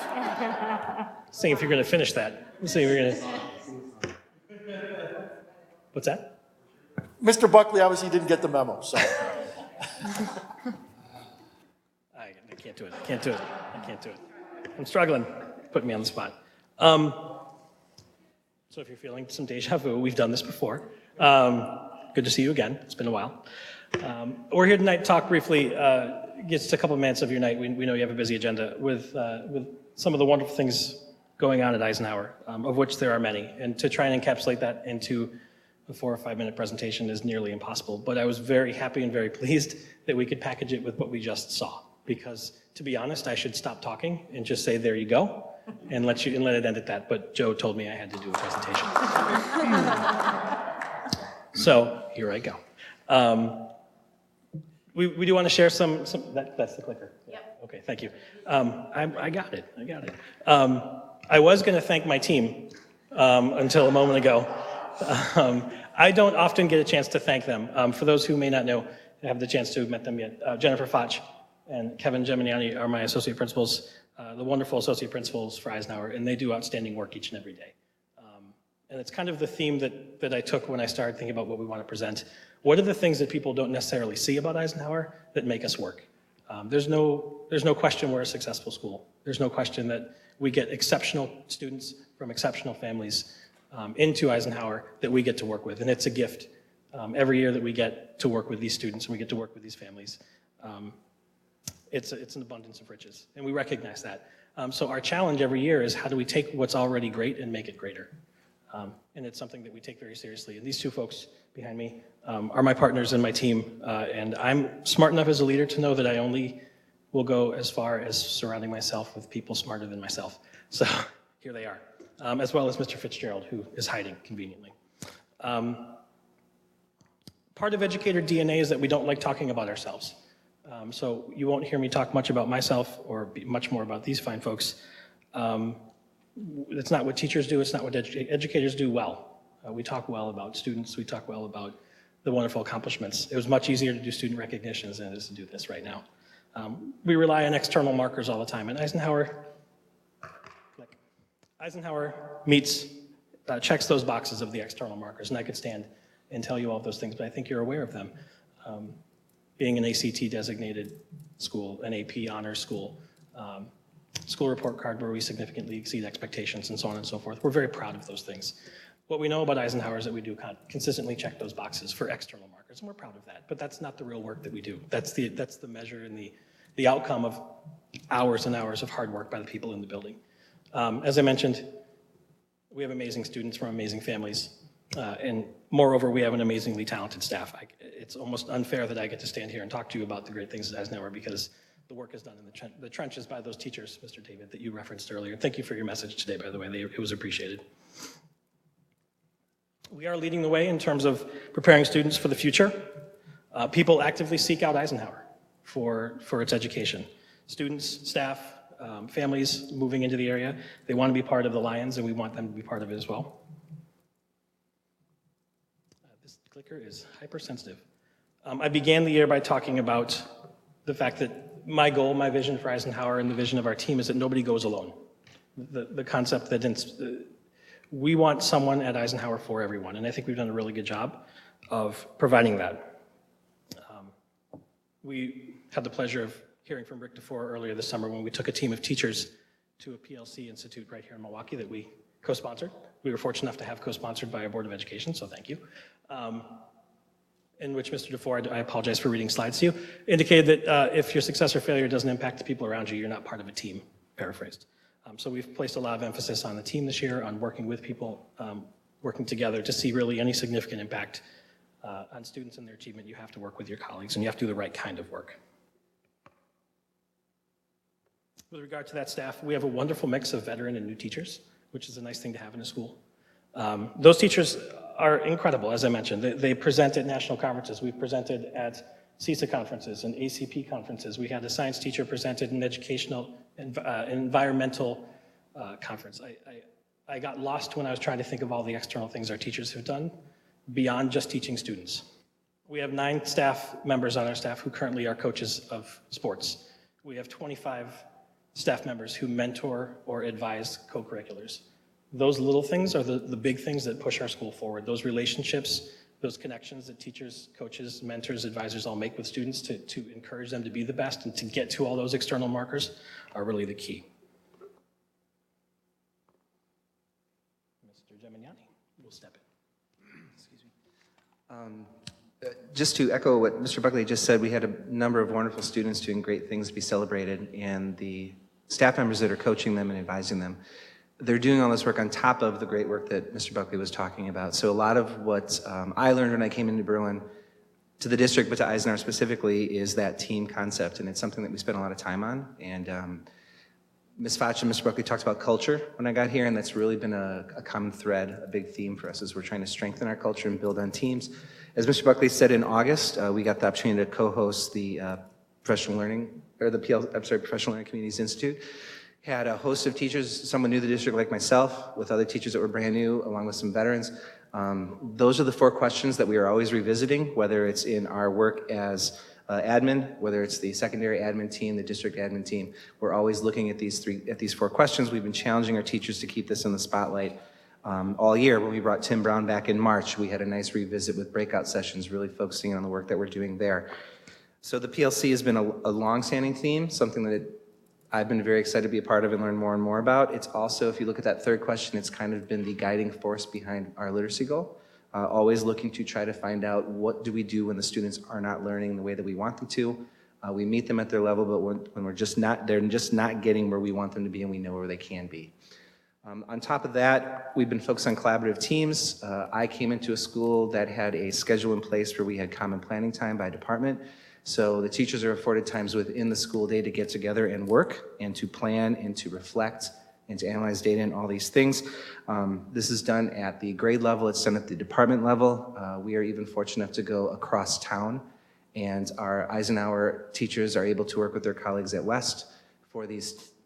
See if you're going to finish that. See if you're going to. What's that? Mr. Buckley obviously didn't get the memo, so. I can't do it. I can't do it. I can't do it. I'm struggling. Put me on the spot. So if you're feeling some deja vu, we've done this before. Good to see you again. It's been a while. We're here tonight to talk briefly, just a couple of minutes of your night. We know you have a busy agenda with some of the wonderful things going on at Eisenhower, of which there are many. And to try and encapsulate that into a 4 or 5 minute presentation is nearly impossible. But I was very happy and very pleased that we could package it with what we just saw. Because to be honest, I should stop talking and just say, there you go, and let it end at that. But Joe told me I had to do a presentation. So here I go. We do want to share some that's the clicker. Yep. Okay, thank you. I got it. I was going to thank my team until a moment ago. I don't often get a chance to thank them. For those who may not know, I have the chance to have met them yet. Jennifer Foch and Kevin Geminiani are my associate principals, the wonderful associate principals for Eisenhower, and they do outstanding work each and every day. And it's kind of the theme that I took when I started thinking about what we want to present. What are the things that people don't necessarily see about Eisenhower that make us work? There's no question we're a successful school. There's no question that we get exceptional students from exceptional families into Eisenhower that we get to work with, and it's a gift every year that we get to work with these students and we get to work with these families. It's an abundance of riches, and we recognize that. So our challenge every year is how do we take what's already great and make it greater? And it's something that we take very seriously. And these two folks behind me are my partners and my team, and I'm smart enough as a leader to know that I only will go as far as surrounding myself with people smarter than myself. So here they are, as well as Mr. Fitzgerald, who is hiding conveniently. Part of educator DNA is that we don't like talking about ourselves. So you won't hear me talk much about myself or much more about these fine folks. It's not what teachers do, it's not what educators do well. We talk well about students, we talk well about the wonderful accomplishments. It was much easier to do student recognitions than it is to do this right now. We rely on external markers all the time, and Eisenhower checks those boxes of the external markers, and I could stand and tell you all those things, but I think you're aware of them. Being an ACT designated school, an AP honors school, school report card where we significantly exceed expectations and so on and so forth. We're very proud of those things. What we know about Eisenhower is that we do consistently check those boxes for external markers, and we're proud of that, but that's not the real work that we do. That's the measure and the outcome of hours and hours of hard work by the people in the building. As I mentioned, we have amazing students from amazing families, and moreover, we have an amazingly talented staff. It's almost unfair that I get to stand here and talk to you about the great things at Eisenhower because the work is done in the trenches by those teachers, Mr. David, that you referenced earlier. Thank you for your message today, by the way. It was appreciated. We are leading the way in terms of preparing students for the future. People actively seek out Eisenhower for its education. Students, staff, families moving into the area, they want to be part of the Lions, and we want them to be part of it as well. This clicker is hypersensitive. I began the year by talking about the fact that my goal, my vision for Eisenhower and the vision of our team is that nobody goes alone. The concept that we want someone at Eisenhower for everyone, and I think we've done a really good job of providing that. We had the pleasure of hearing from Rick DeFore earlier this summer when we took a team of teachers to a PLC institute right here in Milwaukee that we co-sponsored. We were fortunate enough to have co-sponsored by our Board of Education, so thank you. In which Mr. DeFore, I apologize for reading slides to you, indicated that if your success or failure doesn't impact the people around you, you're not part of a team, paraphrased. So we've placed a lot of emphasis on the team this year, on working with people, working together to see really any significant impact on students and their achievement. You have to work with your colleagues, and you have to do the right kind of work. With regard to that staff, we have a wonderful mix of veteran and new teachers, which is a nice thing to have in a school. Those teachers are incredible, as I mentioned. They present at national conferences. We've presented at CISA conferences and ACP conferences. We had a science teacher presented in educational, environmental conference. I got lost when I was trying to think of all the external things our teachers have done beyond just teaching students. We have 9 staff members on our staff who currently are coaches of sports. We have 25 staff members who mentor or advise co-curriculars. Those little things are the big things that push our school forward. Those relationships, those connections that teachers, coaches, mentors, advisors all make with students to encourage them to be the best and to get to all those external markers are really the key. Mr. Geminiani. step in. Just to echo what Mr. Buckley just said, we had a number of wonderful students doing great things to be celebrated, and the staff members that are coaching them and advising them, they're doing all this work on top of the great work that Mr. Buckley was talking about. So a lot of what I learned when I came into Berlin, to the district, but to Eisenhower specifically, is that team concept, and it's something that we spent a lot of time on. And Ms. Foch and Mr. Buckley talked about culture when I got here, and that's really been a common thread, a big theme for us, as we're trying to strengthen our culture and build on teams. As Mr. Buckley said, in August, we got the opportunity to co-host the Professional Learning, or the Professional Learning Communities Institute. Had a host of teachers, someone new to the district like myself, with other teachers that were brand new, along with some veterans. Those are the 4 questions that we are always revisiting, whether it's in our work as admin, whether it's the secondary admin team, the district admin team. We're always looking at these 4 questions. We've been challenging our teachers to keep this in the spotlight all year. When we brought Tim Brown back in March, we had a nice revisit with breakout sessions, really focusing on the work that we're doing there. So the PLC has been a long-standing theme, something that I've been very excited to be a part of and learn more and more about. It's also, if you look at that 3rd question, it's kind of been the guiding force behind our literacy goal. Always looking to try to find out what do we do when the students are not learning the way that we want them to. We meet them at their level, but when they're just not getting where we want them to be, and we know where they can be. On top of that, we've been focused on collaborative teams. I came into a school that had a schedule in place where we had common planning time by department. So the teachers are afforded times within the school day to get together and work, and to plan, and to reflect, and to analyze data and all these things. This is done at the grade level, it's done at the department level. We are even fortunate enough to go across town, and our Eisenhower teachers are able to work with their colleagues at West for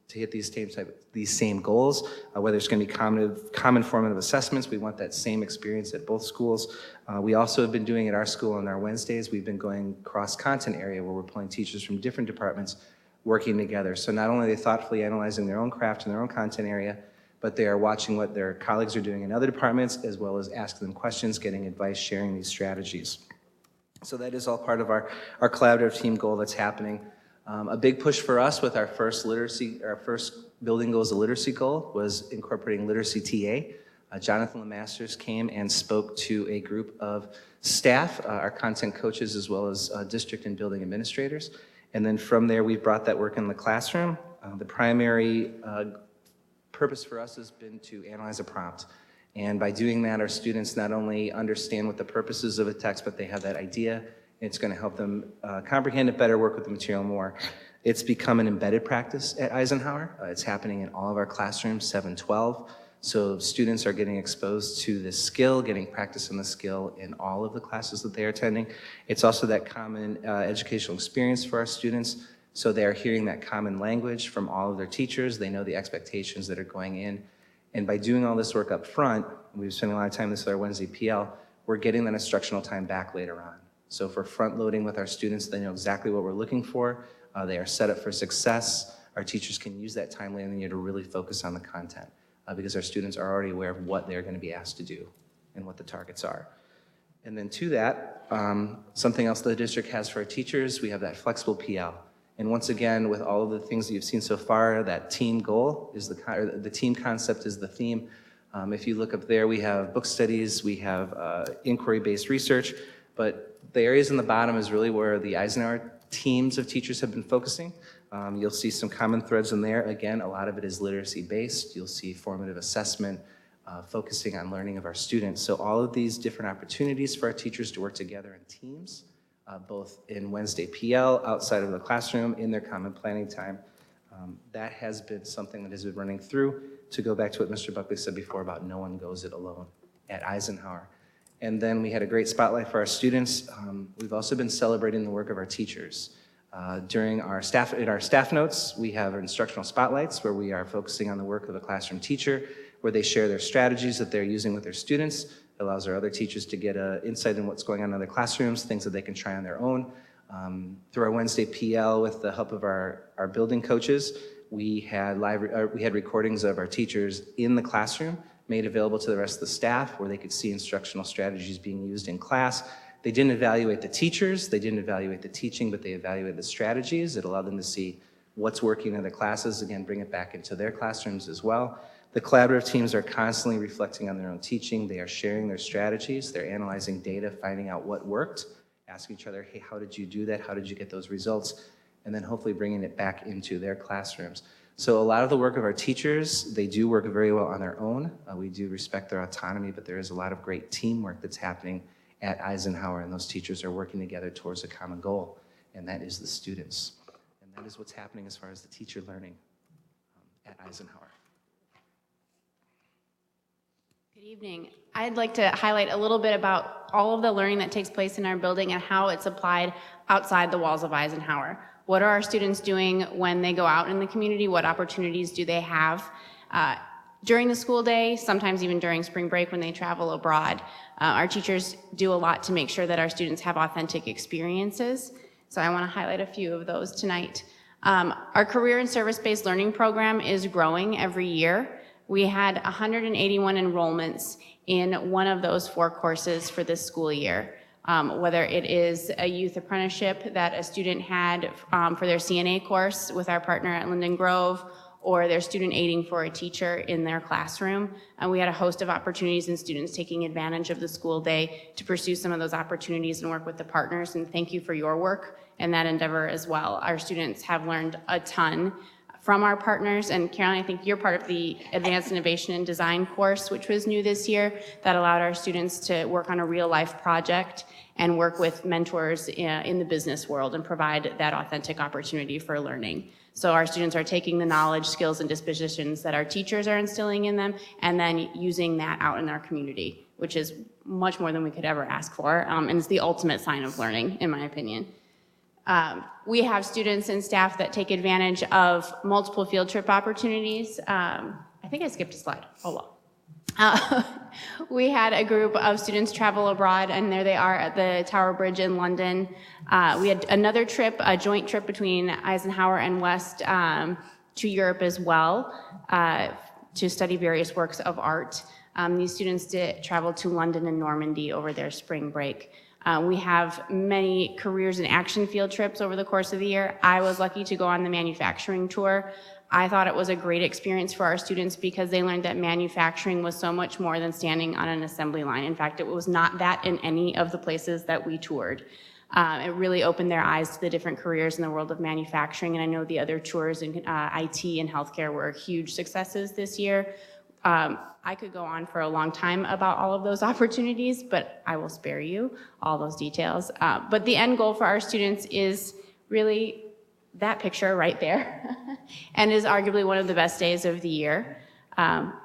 to hit these same goals, whether it's going to be common formative assessments. We want that same experience at both schools. We also have been doing at our school on our Wednesdays, we've been going cross-content area where we're pulling teachers from different departments working together. So not only are they thoughtfully analyzing their own craft and their own content area, but they are watching what their colleagues are doing in other departments, as well as asking them questions, getting advice, sharing these strategies. So that is all part of our collaborative team goal that's happening. A big push for us with our first building goal as a literacy goal was incorporating literacy TA. Jonathan Lemasters came and spoke to a group of staff, our content coaches, as well as district and building administrators. And then from there, we've brought that work in the classroom. The primary purpose for us has been to analyze a prompt. And by doing that, our students not only understand what the purposes of a text, but they have that idea. It's going to help them comprehend it better, work with the material more. It's become an embedded practice at Eisenhower. It's happening in all of our classrooms, 712. So students are getting exposed to this skill, getting practice in the skill in all of the classes that they are attending. It's also that common educational experience for our students. So they are hearing that common language from all of their teachers. They know the expectations that are going in. And by doing all this work up front, we've spent a lot of time this with our Wednesday PL, we're getting that instructional time back later on. So for front loading with our students, they know exactly what we're looking for. They are set up for success. Our teachers can use that time later in the year to really focus on the content because our students are already aware of what they're going to be asked to do and what the targets are. And then to that, something else the district has for our teachers, we have that flexible PL. And once again, with all of the things that you've seen so far, that team goal is the team concept is the theme. If you look up there, we have book studies, we have inquiry-based research, but the areas in the bottom is really where the Eisenhower teams of teachers have been focusing. You'll see some common threads in there. Again, a lot of it is literacy-based. You'll see formative assessment, focusing on learning of our students. So all of these different opportunities for our teachers to work together in teams, both in Wednesday PL, outside of the classroom, in their common planning time. That has been something that has been running through. To go back to what Mr. Buckley said before about no one goes it alone at Eisenhower. And then we had a great spotlight for our students. We've also been celebrating the work of our teachers. In our staff notes, we have our instructional spotlights where we are focusing on the work of a classroom teacher, where they share their strategies that they're using with their students. It allows our other teachers to get an insight in what's going on in other classrooms, things that they can try on their own. Through our Wednesday PL, with the help of our building coaches, we had recordings of our teachers in the classroom made available to the rest of the staff where they could see instructional strategies being used in class. They didn't evaluate the teachers, they didn't evaluate the teaching, but they evaluated the strategies. It allowed them to see what's working in the classes, again, bring it back into their classrooms as well. The collaborative teams are constantly reflecting on their own teaching. They are sharing their strategies. They're analyzing data, finding out what worked, asking each other, hey, how did you do that? How did you get those results? And then hopefully bringing it back into their classrooms. So a lot of the work of our teachers, they do work very well on their own. We do respect their autonomy, but there is a lot of great teamwork that's happening at Eisenhower, and those teachers are working together towards a common goal, and that is the students. And that is what's happening as far as the teacher learning at Eisenhower. Good evening. I'd like to highlight a little bit about all of the learning that takes place in our building and how it's applied outside the walls of Eisenhower. What are our students doing when they go out in the community? What opportunities do they have during the school day, sometimes even during spring break when they travel abroad? Our teachers do a lot to make sure that our students have authentic experiences. So I want to highlight a few of those tonight. Our career and service-based learning program is growing every year. We had 181 enrollments in one of those 4 courses for this school year. Whether it is a youth apprenticeship that a student had for their CNA course with our partner at Linden Grove, or their student aiding for a teacher in their classroom. We had a host of opportunities and students taking advantage of the school day to pursue some of those opportunities and work with the partners, and thank you for your work in that endeavor as well. Our students have learned a ton from our partners, and Caroline, I think you're part of the Advanced Innovation and Design course, which was new this year, that allowed our students to work on a real life project and work with mentors in the business world and provide that authentic opportunity for learning. So our students are taking the knowledge, skills, and dispositions that our teachers are instilling in them and then using that out in our community, which is much more than we could ever ask for, and it's the ultimate sign of learning, in my opinion. We have students and staff that take advantage of multiple field trip opportunities. I think I skipped a slide. Oh well. We had a group of students travel abroad, and there they are at the Tower Bridge in London. We had another trip, a joint trip between Eisenhower and West to Europe as well, to study various works of art. These students traveled to London and Normandy over their spring break. We have many careers and action field trips over the course of the year. I was lucky to go on the manufacturing tour. I thought it was a great experience for our students because they learned that manufacturing was so much more than standing on an assembly line. In fact, it was not that in any of the places that we toured. It really opened their eyes to the different careers in the world of manufacturing, and I know the other tours in IT and healthcare were huge successes this year. I could go on for a long time about all of those opportunities, but I will spare you all those details. But the end goal for our students is really that picture right there, and is arguably one of the best days of the year,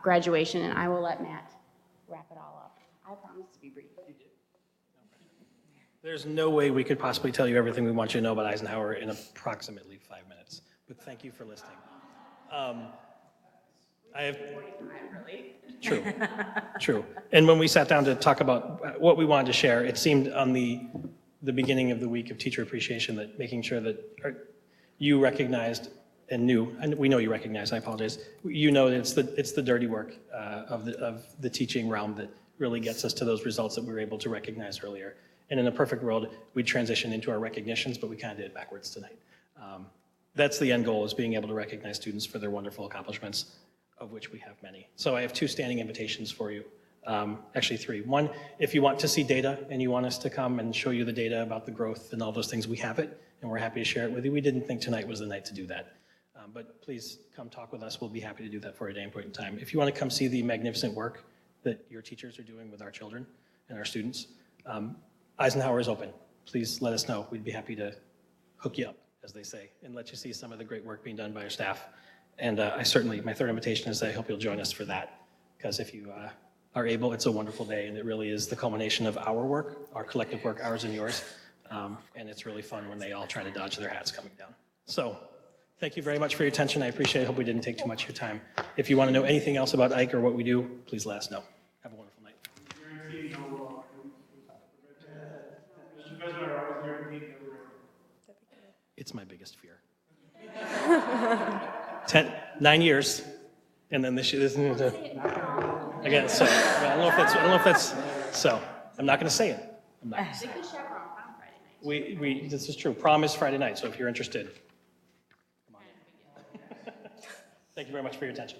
graduation, and I will let Matt wrap it all up. I promise to be brief. There's no way we could possibly tell you everything we want you to know about Eisenhower in approximately 5 minutes, but thank you for listening. True. And when we sat down to talk about what we wanted to share, it seemed on the beginning of the week of teacher appreciation that making sure that you recognized and knew, and we know you recognize, I apologize, you know that it's the dirty work of the teaching realm that really gets us to those results that we were able to recognize earlier. And in a perfect world, we'd transition into our recognitions, but we kind of did it backwards tonight. That's the end goal, is being able to recognize students for their wonderful accomplishments, of which we have many. So I have 2 standing invitations for you, actually 3. One, if you want to see data and you want us to come and show you the data about the growth and all those things, we have it, and we're happy to share it with you. We didn't think tonight was the night to do that. But please come talk with us. We'll be happy to do that for a day and point in time. If you want to come see the magnificent work that your teachers are doing with our children and our students, Eisenhower is open. Please let us know. We'd be happy to hook you up, as they say, and let you see some of the great work being done by our staff. And my third invitation is I hope you'll join us for that, because if you are able, it's a wonderful day, and it really is the culmination of our work, our collective work, ours and yours. And it's really fun when they all try to dodge their hats coming down. So thank you very much for your attention. I appreciate it. I hope we didn't take too much of your time. If you want to know anything else about Ike or what we do, please let us know. Have a wonderful night. It's my biggest fear. 9 years, and then this again. So I don't know if that's. So I'm not going to say it. I'm not going to say it. This is true. Prom is Friday night, so if you're interested, come on in. Thank you very much for your attention.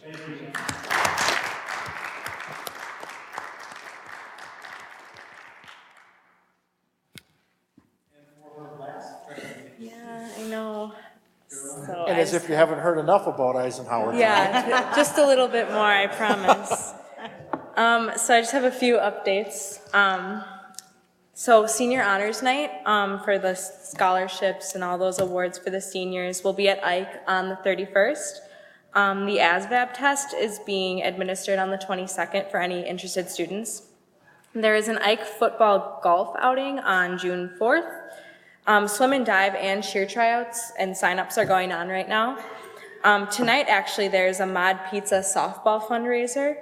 Yeah, I know. So And as if you haven't heard enough about Eisenhower. Yeah, just a little bit more, I promise. So I just have a few updates. So senior honors night for the scholarships and all those awards for the seniors will be at Ike on the 31st. The ASVAB test is being administered on the 22nd for any interested students. There is an Ike football golf outing on June 4th. Swim and dive and cheer tryouts and signups are going on right now. Tonight, actually, there's a Mod Pizza softball fundraiser.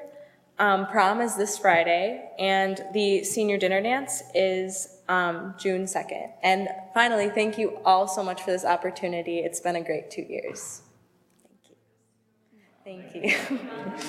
Prom is this Friday, and the senior dinner dance is June 2nd. And finally, thank you all so much for this opportunity. It's been a great 2 years. Thank you. Thank you.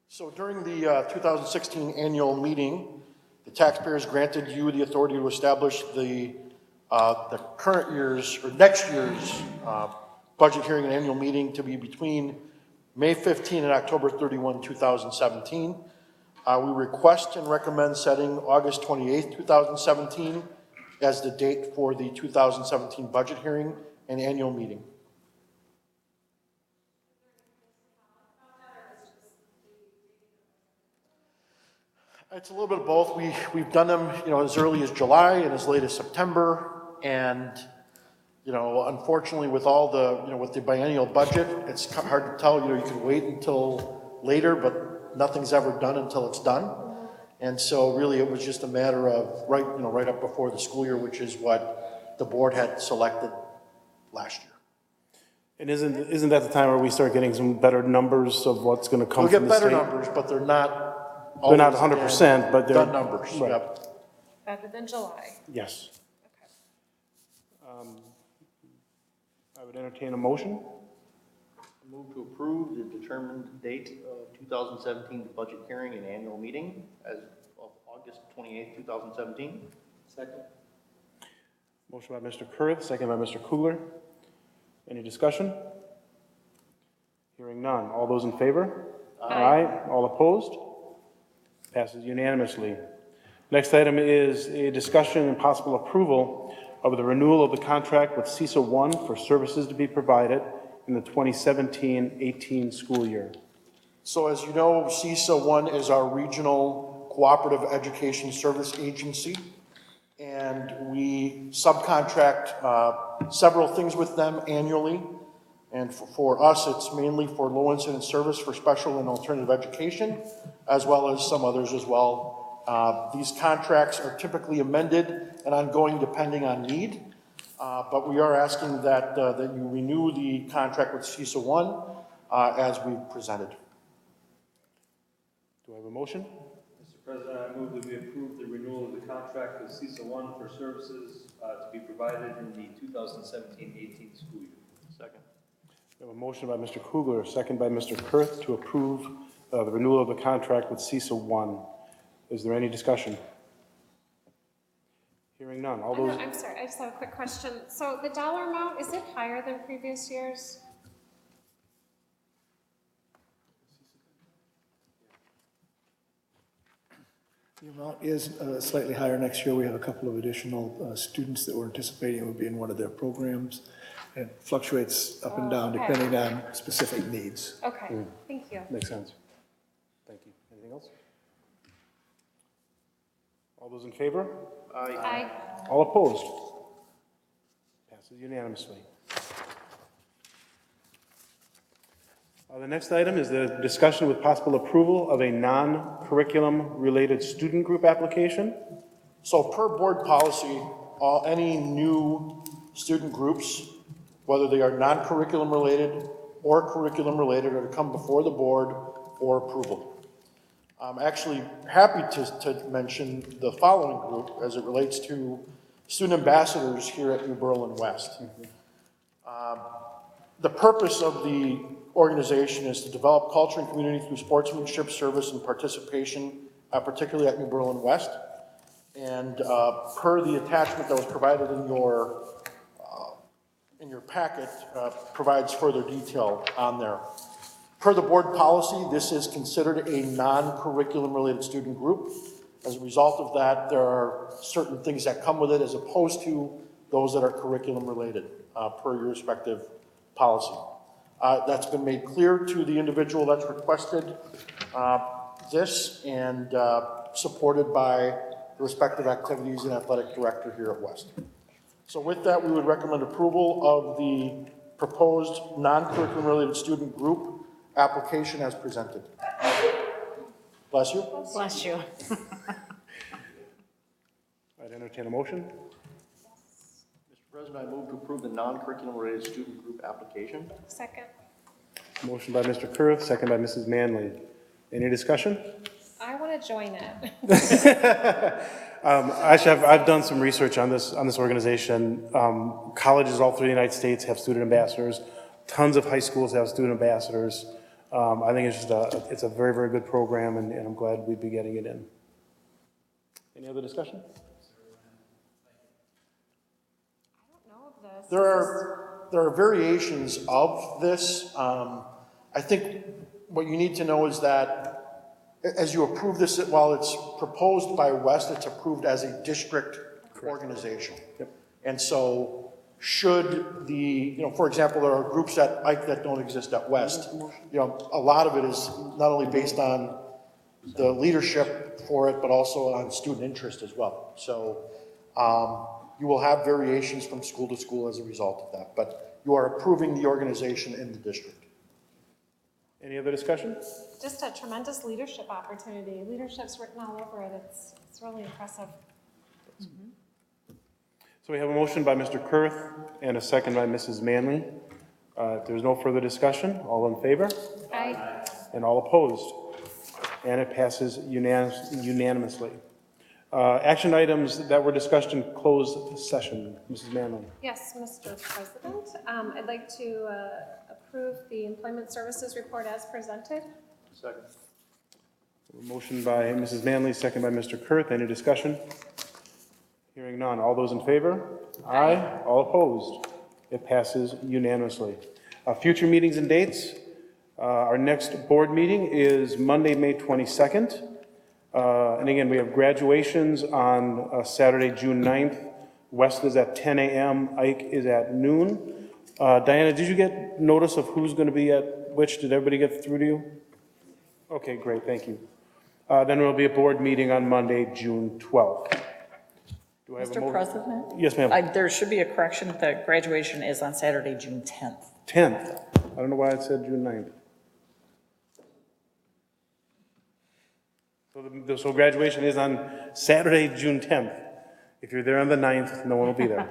So during the 2016 annual meeting, the taxpayers granted you the authority to establish the current year's, or next year's budget hearing and annual meeting to be between May 15 and October 31, 2017. We request and recommend setting August 28, 2017 as the date for the 2017 budget hearing and annual meeting. It's a little bit of both. We've done them, as early as July and as late as September. And, unfortunately with all the, with the biennial budget, it's hard to tell, you can wait until later, but nothing's ever done until it's done. And so really it was just a matter of right up before the school year, which is what the board had selected last year. And isn't that the time where we start getting some better numbers of what's going to come We'll from get the better state? numbers, but they're not. They're not always, 100%, but they're done numbers. Right. Yep. Better than July. Yes. I would entertain a motion. Move to approve the determined date of 2017 budget hearing and annual meeting as of August 28, 2017. Second. Motion by Mr. Kurth, second by Mr. Kugler. Any discussion? Hearing none. All those in favor? Aye. All opposed? Passes unanimously. Next item is a discussion and possible approval of the renewal of the contract with CISA 1 for services to be provided in the 2017-18 school year. So as you know, CISA 1 is our regional cooperative education service agency, and we subcontract several things with them annually. And for us, it's mainly for low incident service for special and alternative education, as well as some others as well. These contracts are typically amended and ongoing depending on need, but we are asking that you renew the contract with CISA 1 as we presented. Do I have a motion? Mr. President, I move that we approve the renewal of the contract with CISA 1 for services to be provided in the 2017-18 school year. Second. We have a motion by Mr. Kugler, second by Mr. Kurth to approve the renewal of the contract with CISA 1. Is there any discussion? Hearing none. All those. I'm sorry, I just have a quick question. So the dollar amount, is it higher than previous years? The amount is slightly higher next year. We have a couple of additional students that we're anticipating will be in one of their programs. And it fluctuates up and down okay. depending on specific needs. Okay, thank you. Makes sense. Thank you. Anything else? All those in favor? Aye. Aye. All opposed? Passes unanimously. The next item is the discussion with possible approval of a non-curriculum related student group application. So per board policy, any new student groups, whether they are non-curriculum related or curriculum related, are to come before the board for approval. I'm actually happy to mention the following group as it relates to student ambassadors here at New Berlin West. The purpose of the organization is to develop culture and community through sportsmanship, service, and participation, particularly at New Berlin West. And per the attachment that was provided in your packet, provides further detail on there. Per the board policy, this is considered a non-curriculum related student group. As a result of that, there are certain things that come with it as opposed to those that are curriculum related, per your respective policy. That's been made clear to the individual that's requested this and supported by the respective activities and athletic director here at West. So with that, we would recommend approval of the proposed non-curriculum related student group application as presented. Bless you. Bless you. I'd entertain a motion. Mr. President, I move to approve the non-curriculum related student group application. Second. Motion by Mr. Kurth, second by Mrs. Manley. Any discussion? I want to join it. Actually, I've done some research on this organization. Colleges all through the United States have student ambassadors. Tons of high schools have student ambassadors. I think it's a very, very good program, and I'm glad we'd be getting it in. Any other discussion? I don't know of this. There are variations of this. I think what you need to know is that as you approve this, while it's proposed by West, it's approved as a district organization. Yep. And so should for example, there are groups at Ike that don't exist at West. A lot of it is not only based on the leadership for it, but also on student interest as well. So you will have variations from school to school as a result of that, but you are approving the organization in the district. Any other discussion? Just a tremendous leadership opportunity. Leadership's written all over it. It's really impressive. So we have a motion by Mr. Kurth and a second by Mrs. Manley. If there's no further discussion, all in favor? Aye. And all opposed? And it passes unanimously. Action items that were discussed in closed session. Mrs. Manley. Yes, Mr. President. I'd like to approve the employment services report as presented. Second. A motion by Mrs. Manley, second by Mr. Kurth. Any discussion? Hearing none. All those in favor? Aye. All opposed? It passes unanimously. Future meetings and dates. Our next board meeting is Monday, May 22nd. And again, we have graduations on Saturday, June 9th. West is at 10 a.m., Ike is at noon. Diana, did you get notice of who's going to be at which? Did everybody get through to you? Okay, great, thank you. Then there will be a board meeting on Monday, June 12th. Do I have a Mr. President? Yes, ma'am. There should be a correction. The graduation is on Saturday, June 10th. 10th. I don't know why it said June 9th. So graduation is on Saturday, June 10th. If you're there on the 9th, no one will be there.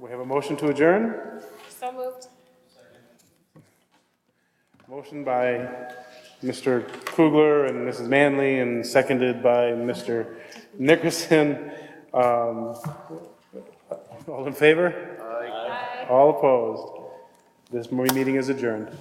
We have a motion to adjourn. So moved. Motion by Mr. Kugler and Mrs. Manley and seconded by Mr. Nickerson. All in favor? Aye. All opposed? This meeting is adjourned.